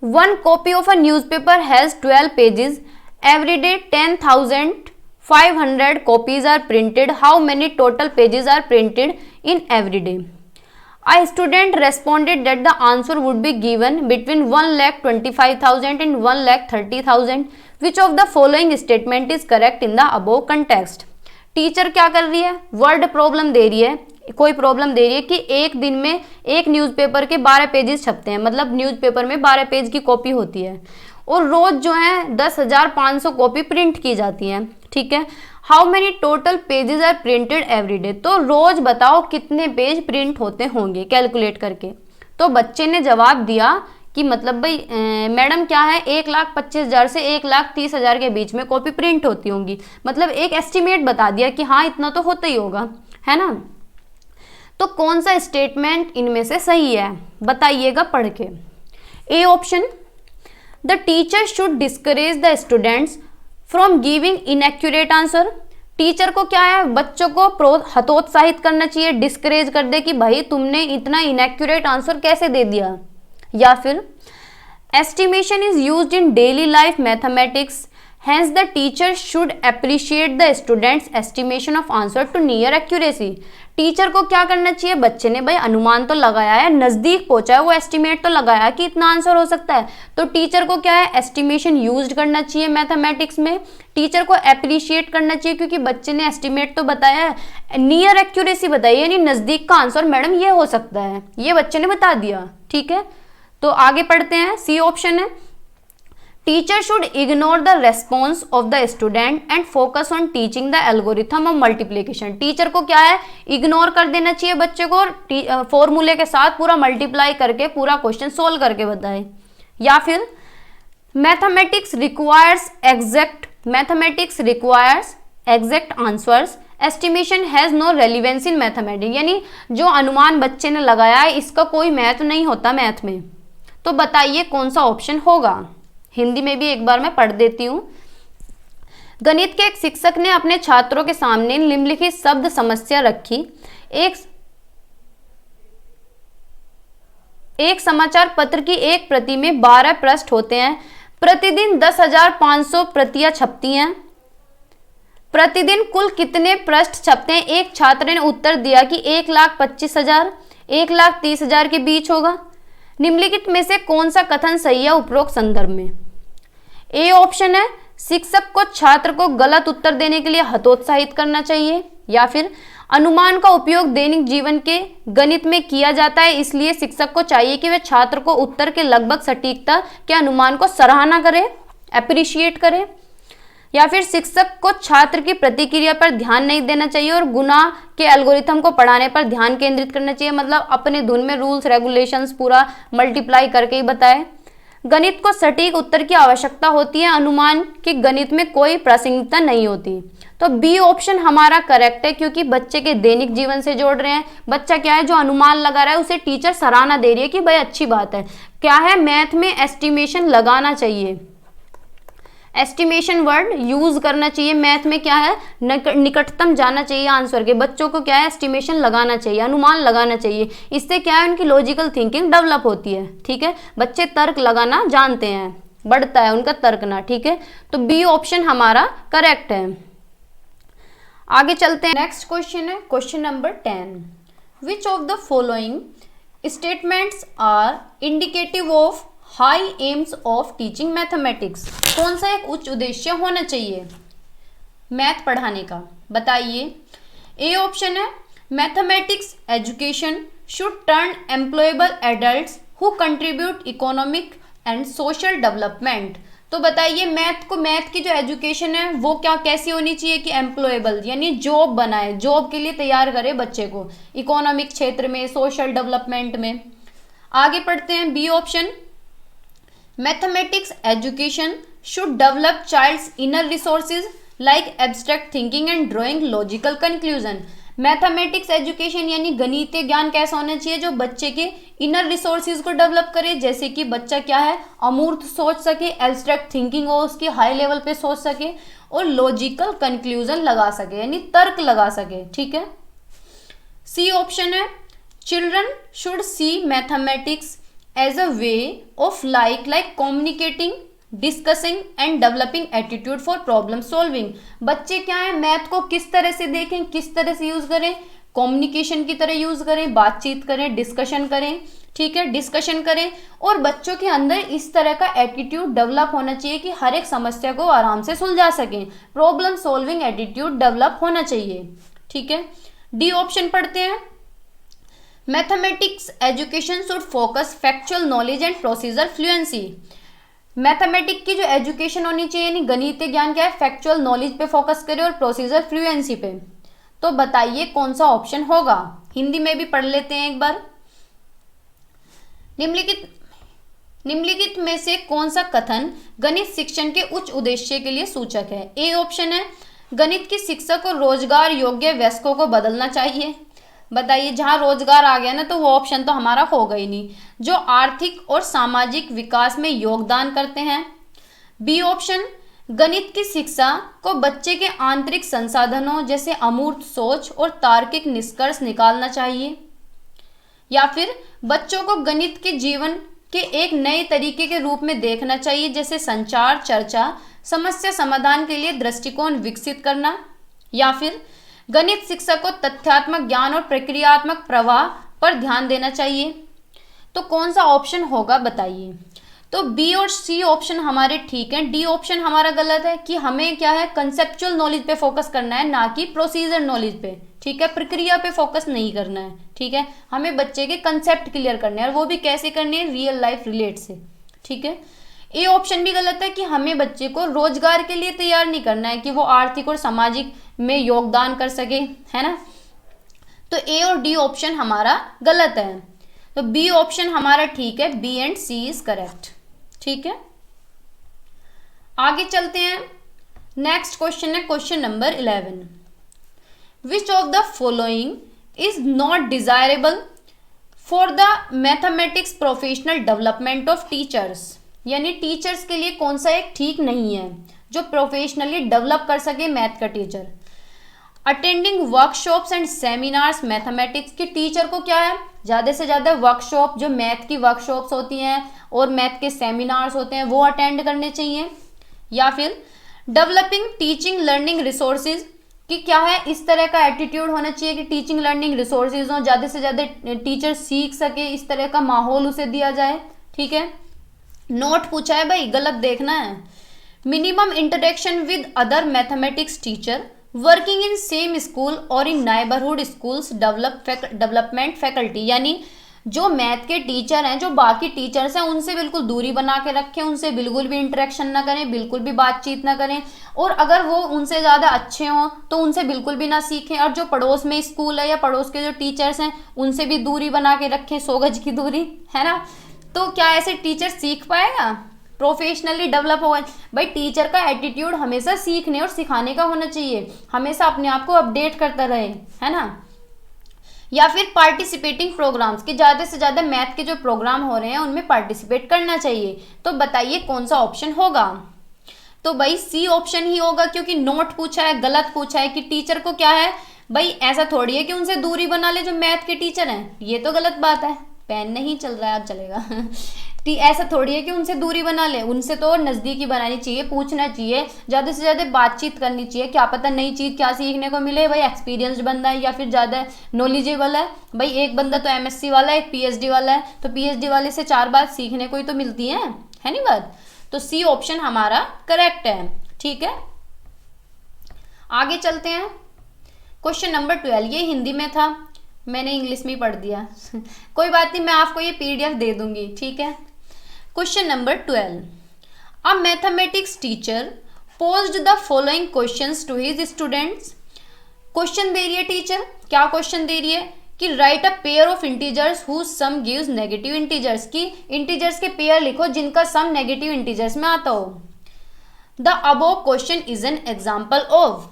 S1: One copy of a newspaper has 12 pages. Every day 10,500 copies are printed. How many total pages are printed in every day? A student responded that the answer would be given between 1,25,000 and 1,30,000. Which of the following statement is correct in the above context? Teacher क्या कर रही है, word problem दे रही है, कोई problem दे रही है कि एक दिन में एक न्यूज़पेपर के 12 पेजेस छपते हैं, मतलब न्यूज़पेपर में 12 पेज की कॉपी होती है और रोज जो है 10,500 कॉपी प्रिंट की जाती हैं। ठीक है, how many total pages are printed every day. तो रोज बताओ कितने पेज प्रिंट होते होंगे कैलकुलेट करके। तो बच्चे ने जवाब दिया कि मतलब भाई मैडम क्या है, 1,25,000 से 1,30,000 के बीच में कॉपी प्रिंट होती होंगी। मतलब एक एस्टिमेट बता दिया कि हाँ इतना तो होता ही होगा, है ना। तो कौन सा स्टेटमेंट इनमें से सही है बताइएगा पढ़ के। A option, the teacher should discourage the students from giving inaccurate answer. Teacher को क्या है, बच्चों को हतोत्साहित करना चाहिए, डिस्करेज कर दे कि भाई तुमने इतना इनएक्यूरेट आंसर कैसे दे दिया। या फिर Estimation is used in daily life mathematics. Hence, the teacher should appreciate the student's estimation of answer to near accuracy. Teacher को क्या करना चाहिए, बच्चे ने भाई अनुमान तो लगाया है, नजदीक पहुंचा है, वो एस्टिमेट तो लगाया कि इतना आंसर हो सकता है, तो टीचर को क्या है, एस्टिमेशन यूज करना चाहिए मैथमेटिक्स में। टीचर को अप्रिशिएट करना चाहिए क्योंकि बच्चे ने एस्टिमेट तो बताया है, नियर एक्यूरेसी बताई, यानी नजदीक का आंसर मैडम ये हो सकता है, ये बच्चे ने बता दिया। ठीक है, तो आगे पढ़ते हैं। सी ऑप्शन है, teacher should ignore the response of the student and focus on teaching the algorithm of multiplication. Teacher को क्या है, इग्नोर कर देना चाहिए बच्चे को, और फॉर्मूले के साथ पूरा मल्टीप्लाई करके पूरा क्वेश्चन सोल्व करके बताए। या फिर mathematics requires exact answers, estimation has no relevance in mathematics, यानी जो अनुमान बच्चे ने लगाया है इसका कोई महत्व नहीं होता मैथ में। तो बताइए कौन सा ऑप्शन होगा। हिंदी में भी एक बार मैं पढ़ देती हूँ। गणित के एक शिक्षक ने अपने छात्रों के सामने निम्नलिखित शब्द समस्या रखी। एक समाचार पत्र की एक प्रति में 12 पृष्ठ होते हैं। प्रतिदिन 10,500 प्रतियां छपती हैं। प्रतिदिन कुल कितने पृष्ठ छपते हैं? एक छात्र ने उत्तर दिया कि 1,25,000 1,30,000 के बीच होगा। निम्नलिखित में से कौन सा कथन सही है उपरोक्त संदर्भ में? ए ऑप्शन है, शिक्षक को छात्र को गलत उत्तर देने के लिए हतोत्साहित करना चाहिए। या फिर अनुमान का उपयोग दैनिक जीवन के गणित में किया जाता है, इसलिए शिक्षक को चाहिए कि वे छात्र को उत्तर के लगभग सटीकता के अनुमान को सराहना करे, अप्रिशिएट करे। या फिर शिक्षक को छात्र की प्रतिक्रिया पर ध्यान नहीं देना चाहिए और गुणा के एल्गोरिथम को पढ़ाने पर ध्यान केंद्रित करना चाहिए, मतलब अपने धुन में रूल्स रेगुलेशंस पूरा मल्टीप्लाई करके ही बताए। गणित को सटीक उत्तर की आवश्यकता होती है, अनुमान की गणित में कोई प्रासंगिकता नहीं होती। तो बी ऑप्शन हमारा करेक्ट है, क्योंकि बच्चे के दैनिक जीवन से जोड़ रहे हैं। बच्चा क्या है, जो अनुमान लगा रहा है उसे टीचर सराहना दे रही है कि भाई अच्छी बात है। क्या है, मैथ में एस्टिमेशन लगाना चाहिए, एस्टिमेशन वर्ड यूज करना चाहिए। मैथ में क्या है, निकटतम जाना चाहिए आंसर के। बच्चों को क्या है, एस्टिमेशन लगाना चाहिए, अनुमान लगाना चाहिए। इससे क्या है, उनकी लॉजिकल थिंकिंग डेवलप होती है। ठीक है, बच्चे तर्क लगाना जानते हैं, बढ़ता है उनका तर्कना। ठीक है, तो बी ऑप्शन हमारा करेक्ट है। आगे चलते हैं। नेक्स्ट क्वेश्चन है question number 10। Which of the following statements are indicative of high aims of teaching mathematics? कौन सा एक उच्च उद्देश्य होना चाहिए मैथ पढ़ाने का? बताइए। ए ऑप्शन है, mathematics education should turn employable adults who contribute economic and social development. तो बताइए, मैथ की जो एजुकेशन है वो क्या कैसी होनी चाहिए कि एम्प्लॉयबल, यानी जॉब बनाए, जॉब के लिए तैयार करे बच्चे को, इकोनॉमिक क्षेत्र में, सोशल डेवलपमेंट में। आगे पढ़ते हैं। B option, mathematics education should develop child's inner resources like abstract thinking and drawing logical conclusion। Mathematics education यानी गणितीय ज्ञान कैसा होना चाहिए, जो बच्चे के इनर रिसोर्सेज को डेवलप करे, जैसे कि बच्चा क्या है, अमूर्त सोच सके, एब्स्ट्रैक्ट थिंकिंग हो उसकी, हाई लेवल पे सोच सके, और लॉजिकल कंक्लूजन लगा सके, यानी तर्क लगा सके। ठीक है। सी ऑप्शन है, children should see mathematics as a way of like communicating, discussing and developing attitude for problem solving. बच्चे क्या है, मैथ को किस तरह से देखें, किस तरह से यूज करें, कम्युनिकेशन की तरह यूज करें, बातचीत करें, डिस्कशन करें। ठीक है, डिस्कशन करें, और बच्चों के अंदर इस तरह का एटीट्यूड डेवलप होना चाहिए कि हर एक समस्या को आराम से सुलझा सकें, प्रॉब्लम सॉल्विंग एटीट्यूड डेवलप होना चाहिए। ठीक है। डी ऑप्शन पढ़ते हैं। Mathematics education should focus factual knowledge and procedure fluency. Mathematics की जो एजुकेशन होनी चाहिए, यानी गणितीय ज्ञान क्या है, फैक्चुअल नॉलेज पे फोकस करे और प्रोसीजर फ्लुएंसी पे। तो बताइए कौन सा ऑप्शन होगा। हिंदी में भी पढ़ लेते हैं एक बार। निम्नलिखित में से कौन सा कथन गणित शिक्षण के उच्च उद्देश्य के लिए सूचक है? ए ऑप्शन है, गणित की शिक्षा को रोजगार योग्य वयस्कों को बदलना चाहिए। बताइए, जहां रोजगार आ गया ना तो वो ऑप्शन तो हमारा होगा ही नहीं। जो आर्थिक और सामाजिक विकास में योगदान करते हैं। बी ऑप्शन, गणित की शिक्षा को बच्चे के आंतरिक संसाधनों जैसे अमूर्त सोच और तार्किक निष्कर्ष निकालना चाहिए। या फिर बच्चों को गणित के जीवन के एक नए तरीके के रूप में देखना चाहिए, जैसे संचार, चर्चा, समस्या समाधान के लिए दृष्टिकोण विकसित करना, या फिर गणित शिक्षक को तथ्यात्मक ज्ञान और प्रक्रियात्मक प्रवाह पर ध्यान देना चाहिए। तो कौन सा ऑप्शन होगा बताइए। तो बी और सी ऑप्शन हमारे ठीक हैं, डी ऑप्शन हमारा गलत है कि हमें क्या है, कंसेप्चुअल नॉलेज पे फोकस करना है, ना कि प्रोसीजर नॉलेज पे। ठीक है, प्रक्रिया पे फोकस नहीं करना है। ठीक है, हमें बच्चे के कंसेप्ट क्लियर करने हैं, और वो भी कैसे करने हैं, रियल लाइफ रिलेट से। ठीक है, ए ऑप्शन भी गलत है कि हमें बच्चे को रोजगार के लिए तैयार नहीं करना है कि वो आर्थिक और सामाजिक में योगदान कर सके, है ना। तो ए और डी ऑप्शन हमारा गलत है। तो बी ऑप्शन हमारा ठीक है, B and C is correct. ठीक है, आगे चलते हैं। नेक्स्ट क्वेश्चन है question number 11। Which of the following is not desirable for the mathematics professional development of teachers, यानी टीचर्स के लिए कौन सा एक ठीक नहीं है जो प्रोफेशनली डेवलप कर सके मैथ का teacher. Attending workshops and seminars mathematics की टीचर को क्या है, ज़्यादा से ज़्यादा वर्कशॉप, जो मैथ की वर्कशॉप्स होती हैं और मैथ के सेमिनार्स होते हैं, वो अटेंड करने चाहिए। या फिर डेवलपिंग टीचिंग लर्निंग रिसोर्सेज कि क्या है, इस तरह का एटीट्यूड होना चाहिए कि टीचिंग लर्निंग रिसोर्सेज हो, ज़्यादा से ज़्यादा टीचर सीख सके, इस तरह का माहौल उसे दिया जाए। ठीक है, नोट पूछा है भाई, गलत देखना है। Minimum interaction with other mathematics teacher working in same school और इन नाइबरहुड स्कूल्स डेवलपमेंट फैकल्टी, यानी जो मैथ के टीचर हैं, जो बाकी टीचर्स हैं, उनसे बिल्कुल दूरी बना के रखें, उनसे बिल्कुल भी इंटरेक्शन ना करें, बिल्कुल भी बातचीत ना करें, और अगर वो उनसे ज़्यादा अच्छे हों तो उनसे बिल्कुल भी ना सीखें, और जो पड़ोस में स्कूल है या पड़ोस के जो टीचर्स हैं उनसे भी दूरी बना के रखें, 100 गज की दूरी, है ना। तो क्या ऐसे टीचर सीख पाएगा, प्रोफेशनली डेवलप होगा। भाई टीचर का एटीट्यूड हमेशा सीखने और सिखाने का होना चाहिए, हमेशा अपने आप को अपडेट करता रहे, है ना। या फिर पार्टिसिपेटिंग प्रोग्राम्स कि ज़्यादा से ज़्यादा मैथ के जो प्रोग्राम हो रहे हैं उनमें पार्टिसिपेट करना चाहिए। तो बताइए कौन सा ऑप्शन होगा। तो भाई सी ऑप्शन ही होगा, क्योंकि नोट पूछा है, गलत पूछा है कि टीचर को क्या है, भाई ऐसा थोड़ी है कि उनसे दूरी बना ले जो मैथ के टीचर हैं, ये तो गलत बात है। पेन नहीं चल रहा है, अब चलेगा। ऐसा थोड़ी है कि उनसे दूरी बना ले, उनसे तो नज़दीकी बनानी चाहिए, पूछना चाहिए, ज़्यादा से ज़्यादा बातचीत करनी चाहिए, क्या पता नई चीज़ क्या सीखने को मिले। भाई एक्सपीरियंस्ड बंदा है या फिर ज़्यादा नॉलेजेबल है, भाई एक बंदा तो एमएससी वाला है, एक पीएचडी वाला है, तो पीएचडी वाले से 4 बात सीखने को ही तो मिलती है नहीं बात। तो सी ऑप्शन हमारा करेक्ट है। ठीक है, आगे चलते हैं। क्वेश्चन नंबर 12, ये हिंदी में था, मैंने इंग्लिश में ही पढ़ दिया। कोई बात नहीं, मैं आपको ये पीडीएफ दे दूंगी। ठीक है, question number 12, a mathematics teacher posed the following questions to his students. Question दे रही है टीचर, क्या क्वेश्चन दे रही है कि write a pair of integers whose sum gives negative integers, की इंटीजर्स के पेयर लिखो जिनका सम नेगेटिव इंटीजर्स में आता हो। The above question is an example of.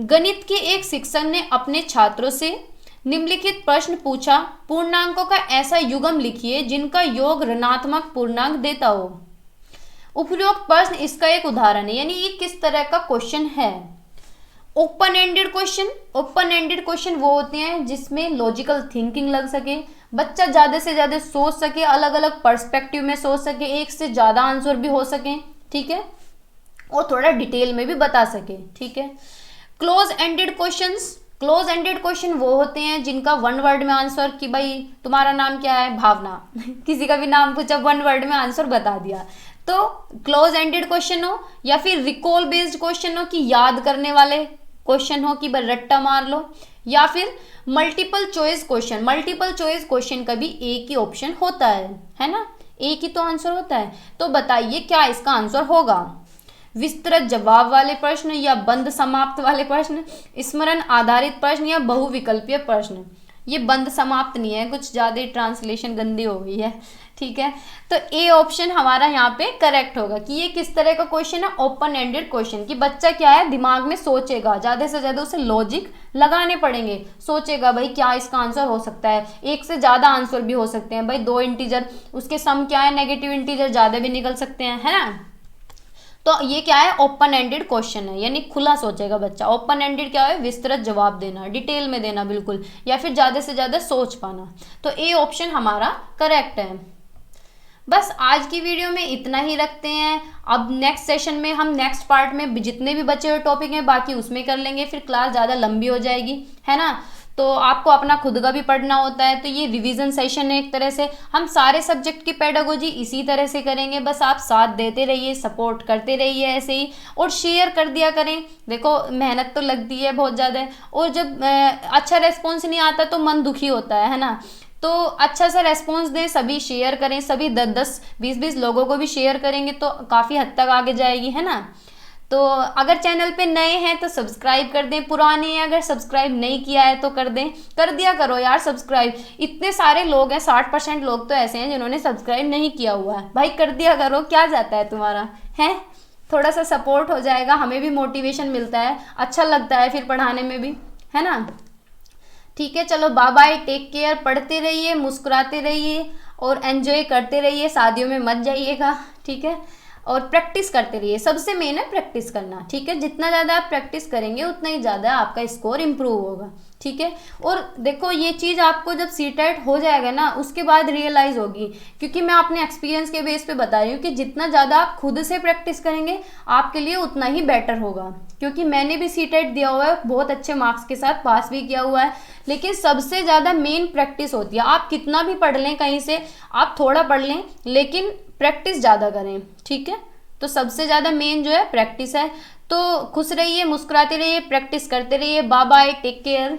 S1: गणित के एक शिक्षक ने अपने छात्रों से निम्नलिखित प्रश्न पूछा, पूर्णांकों का ऐसा युग्म लिखिए जिनका योग ऋणात्मक पूर्णांक देता हो। उपरोक्त प्रश्न इसका एक उदाहरण है, यानी ये किस तरह का क्वेश्चन है। Open ended question, open ended question वो होते हैं जिसमें लॉजिकल थिंकिंग लग सके, बच्चा ज़्यादा से ज़्यादा सोच सके, अलग अलग पर्सपेक्टिव में सोच सके, एक से ज़्यादा आंसर भी हो सके। ठीक है, और थोड़ा डिटेल में भी बता सके। ठीक है, close ended questions, close ended question वो होते हैं जिनका 1 वर्ड में आंसर, कि भाई तुम्हारा नाम क्या है, भावना। किसी का भी नाम पूछा, 1 वर्ड में आंसर बता दिया, तो क्लोज एंडेड क्वेश्चन हो। या फिर रिकॉल बेस्ड क्वेश्चन हो कि याद करने वाले क्वेश्चन हो कि रट्टा मार लो। या फिर multiple choice question, multiple choice question का भी एक ही ऑप्शन होता है ना, एक ही तो आंसर होता है। तो बताइए क्या इसका आंसर होगा। विस्तृत जवाब वाले प्रश्न या बंद समाप्त वाले प्रश्न, स्मरण आधारित प्रश्न या बहुविकल्पीय प्रश्न। ये बंद समाप्त नहीं है, कुछ ज़्यादा ट्रांसलेशन गंदी हो गई है। ठीक है, तो ए ऑप्शन हमारा यहाँ पे करेक्ट होगा कि ये किस तरह का क्वेश्चन है, ओपन एंडेड क्वेश्चन, कि बच्चा क्या है दिमाग में सोचेगा, ज़्यादा से ज़्यादा उसे लॉजिक लगाने पड़ेंगे, सोचेगा भाई क्या इसका आंसर हो सकता है। एक से ज़्यादा आंसर भी हो सकते हैं, भाई 2 इंटीजर, उसके सम क्या है, नेगेटिव इंटीजर ज़्यादा भी निकल सकते हैं, है ना। तो ये क्या है, ओपन एंडेड क्वेश्चन है, यानी खुला सोचेगा बच्चा। ओपन एंडेड क्या है, विस्तृत जवाब देना, डिटेल में देना बिल्कुल, या फिर ज़्यादा से ज़्यादा सोच पाना। तो ए ऑप्शन हमारा करेक्ट है। बस आज की वीडियो में इतना ही रखते हैं। अब नेक्स्ट सेशन में हम नेक्स्ट पार्ट में जितने भी बचे हुए टॉपिक हैं बाकी उसमें कर लेंगे, फिर क्लास ज़्यादा लंबी हो जाएगी, है ना। तो आपको अपना खुद का भी पढ़ना होता है, तो ये रिवीजन सेशन है एक तरह से। हम सारे सब्जेक्ट की पेडागोजी इसी तरह से करेंगे, बस आप साथ देते रहिए, सपोर्ट करते रहिए ऐसे ही, और शेयर कर दिया करें। देखो मेहनत तो लगती है बहुत ज़्यादा, और जब अच्छा रेस्पॉन्स नहीं आता तो मन दुखी होता है ना। तो अच्छा सा रेस्पॉन्स दें, सभी शेयर करें, सभी 10-10 20-20 लोगों को भी शेयर करेंगे तो काफ़ी हद तक आगे जाएगी, है ना। तो अगर चैनल पे नए हैं तो सब्सक्राइब कर दें, पुराने हैं अगर सब्सक्राइब नहीं किया है तो कर दें, कर दिया करो यार सब्सक्राइब। इतने सारे लोग हैं, 60% लोग तो ऐसे हैं जिन्होंने सब्सक्राइब नहीं किया हुआ है, भाई कर दिया करो, क्या जाता है तुम्हारा, है। थोड़ा सा सपोर्ट हो जाएगा, हमें भी मोटिवेशन मिलता है, अच्छा लगता है फिर पढ़ाने में भी, है ना। ठीक है, चलो बाय बाय, टेक केयर, पढ़ते रहिए, मुस्कुराते रहिए और एंजॉय करते रहिए, शादियों में मत जाइएगा, ठीक है। और प्रैक्टिस करते रहिए, सबसे मेन है प्रैक्टिस करना, ठीक है। जितना ज़्यादा आप प्रैक्टिस करेंगे उतना ही ज़्यादा आपका स्कोर इम्प्रूव होगा, ठीक है। और देखो ये चीज़ आपको जब सीटेट हो जाएगा ना उसके बाद रियलाइज़ होगी, क्योंकि मैं अपने एक्सपीरियंस के बेस पे बता रही हूँ कि जितना ज़्यादा आप खुद से प्रैक्टिस करेंगे आपके लिए उतना ही बेटर होगा। क्योंकि मैंने भी सीटेट दिया हुआ है, बहुत अच्छे मार्क्स के साथ पास भी किया हुआ है, लेकिन सबसे ज़्यादा मेन प्रैक्टिस होती है। आप कितना भी पढ़ लें कहीं से, आप थोड़ा पढ़ लें लेकिन प्रैक्टिस ज़्यादा करें, ठीक है। तो सबसे ज़्यादा मेन जो है प्रैक्टिस है। तो खुश रहिए, मुस्कुराते रहिए, प्रैक्टिस करते रहिए। Bye bye, take care.